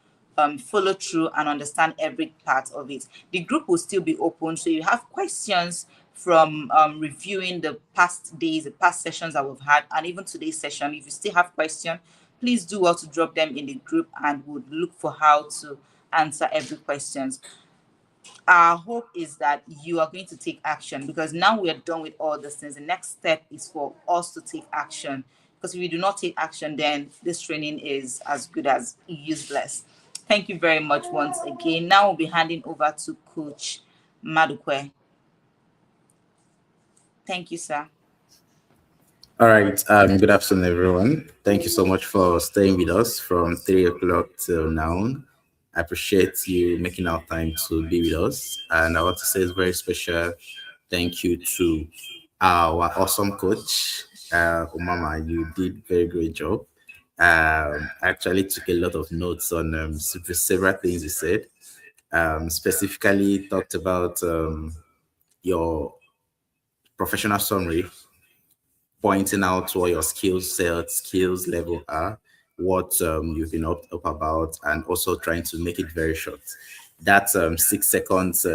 follow through and understand every part of it. The group will still be open, so you have questions, from reviewing the past days, the past sessions that we've had, and even today's session. If you still have questions, please do well to drop them in the group, and we'll look for how to answer every question. Our hope is that you are going to take action, because now we are done with all these things. The next step is for us to take action, because if we do not take action, then this training is as good as useless. Thank you very much once again. Now we'll be handing over to Coach Madukwe. Thank you, sir. All right. Good afternoon, everyone. Thank you so much for staying with us from 3 o'clock till now. I appreciate you making our time to be with us. And I want to say a very special thank you to our awesome coach, Umama. You did very great job. I actually took a lot of notes on several things you said. Specifically talked about your professional summary, pointing out what your skills level are, what you've been up about, and also trying to make it very short. That 6 seconds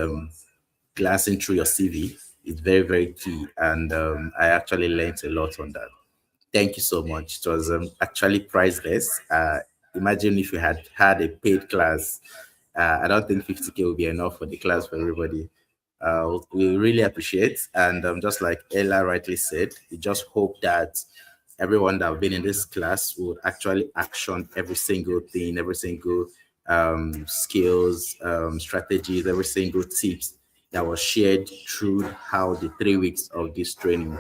glancing through your CV is very, very key. And I actually learned a lot on that. Thank you so much. It was actually priceless. Imagine if you had had a paid class. I don't think 50K will be enough for the class for everybody. We really appreciate. And just like Ella rightly said, we just hope that everyone that have been in this class would actually action every single thing, every single skills, strategies, every single tips that was shared through how the 3 weeks of this training.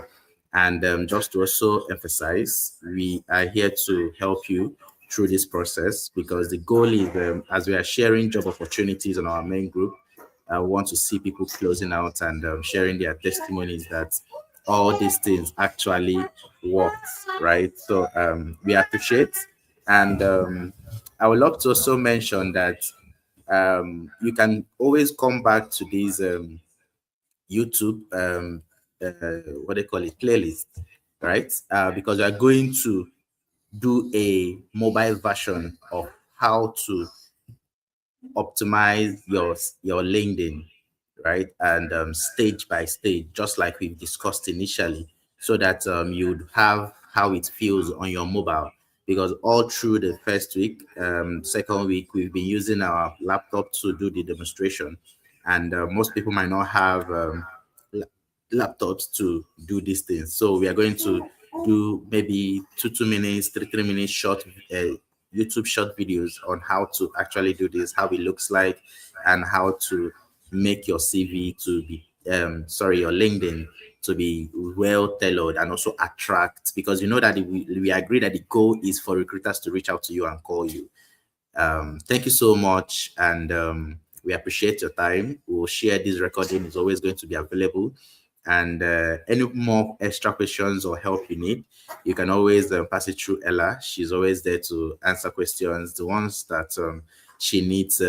And just to also emphasize, we are here to help you through this process, because the goal is, as we are sharing job opportunities on our main group, I want to see people closing out and sharing their testimonies that all these things actually worked, right? So we appreciate. And I would love to also mention that you can always come back to these YouTube, what they call it, playlist, right? Because we are going to do a mobile version of how to optimize your LinkedIn, right? And stage by stage, just like we've discussed initially, so that you'd have how it feels on your mobile. Because all through the first week, second week, we've been using our laptop to do the demonstration, and most people might not have laptops to do these things. So we are going to do maybe 2 minutes, 3 minutes short YouTube short videos on how to actually do this, how it looks like, and how to make your CV to be your LinkedIn to be well tailored and also attract, because you know that we agree that the goal is for recruiters to reach out to you and call you. Thank you so much, and we appreciate your time. We'll share this recording. It's always going to be available, and any more extra questions or help you need, you can always pass it through Ella. She's always there to answer questions. The ones that she needs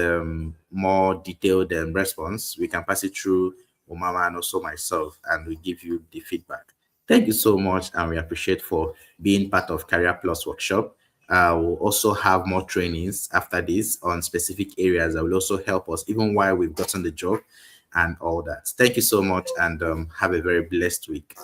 more detailed response, we can pass it through Umama and also myself, and we give you the feedback. Thank you so much, and we appreciate for being part of Career Plus Workshop. We'll also have more trainings after this on specific areas that will also help us even while we've gotten the job and all that. Thank you so much, and have a very blessed week.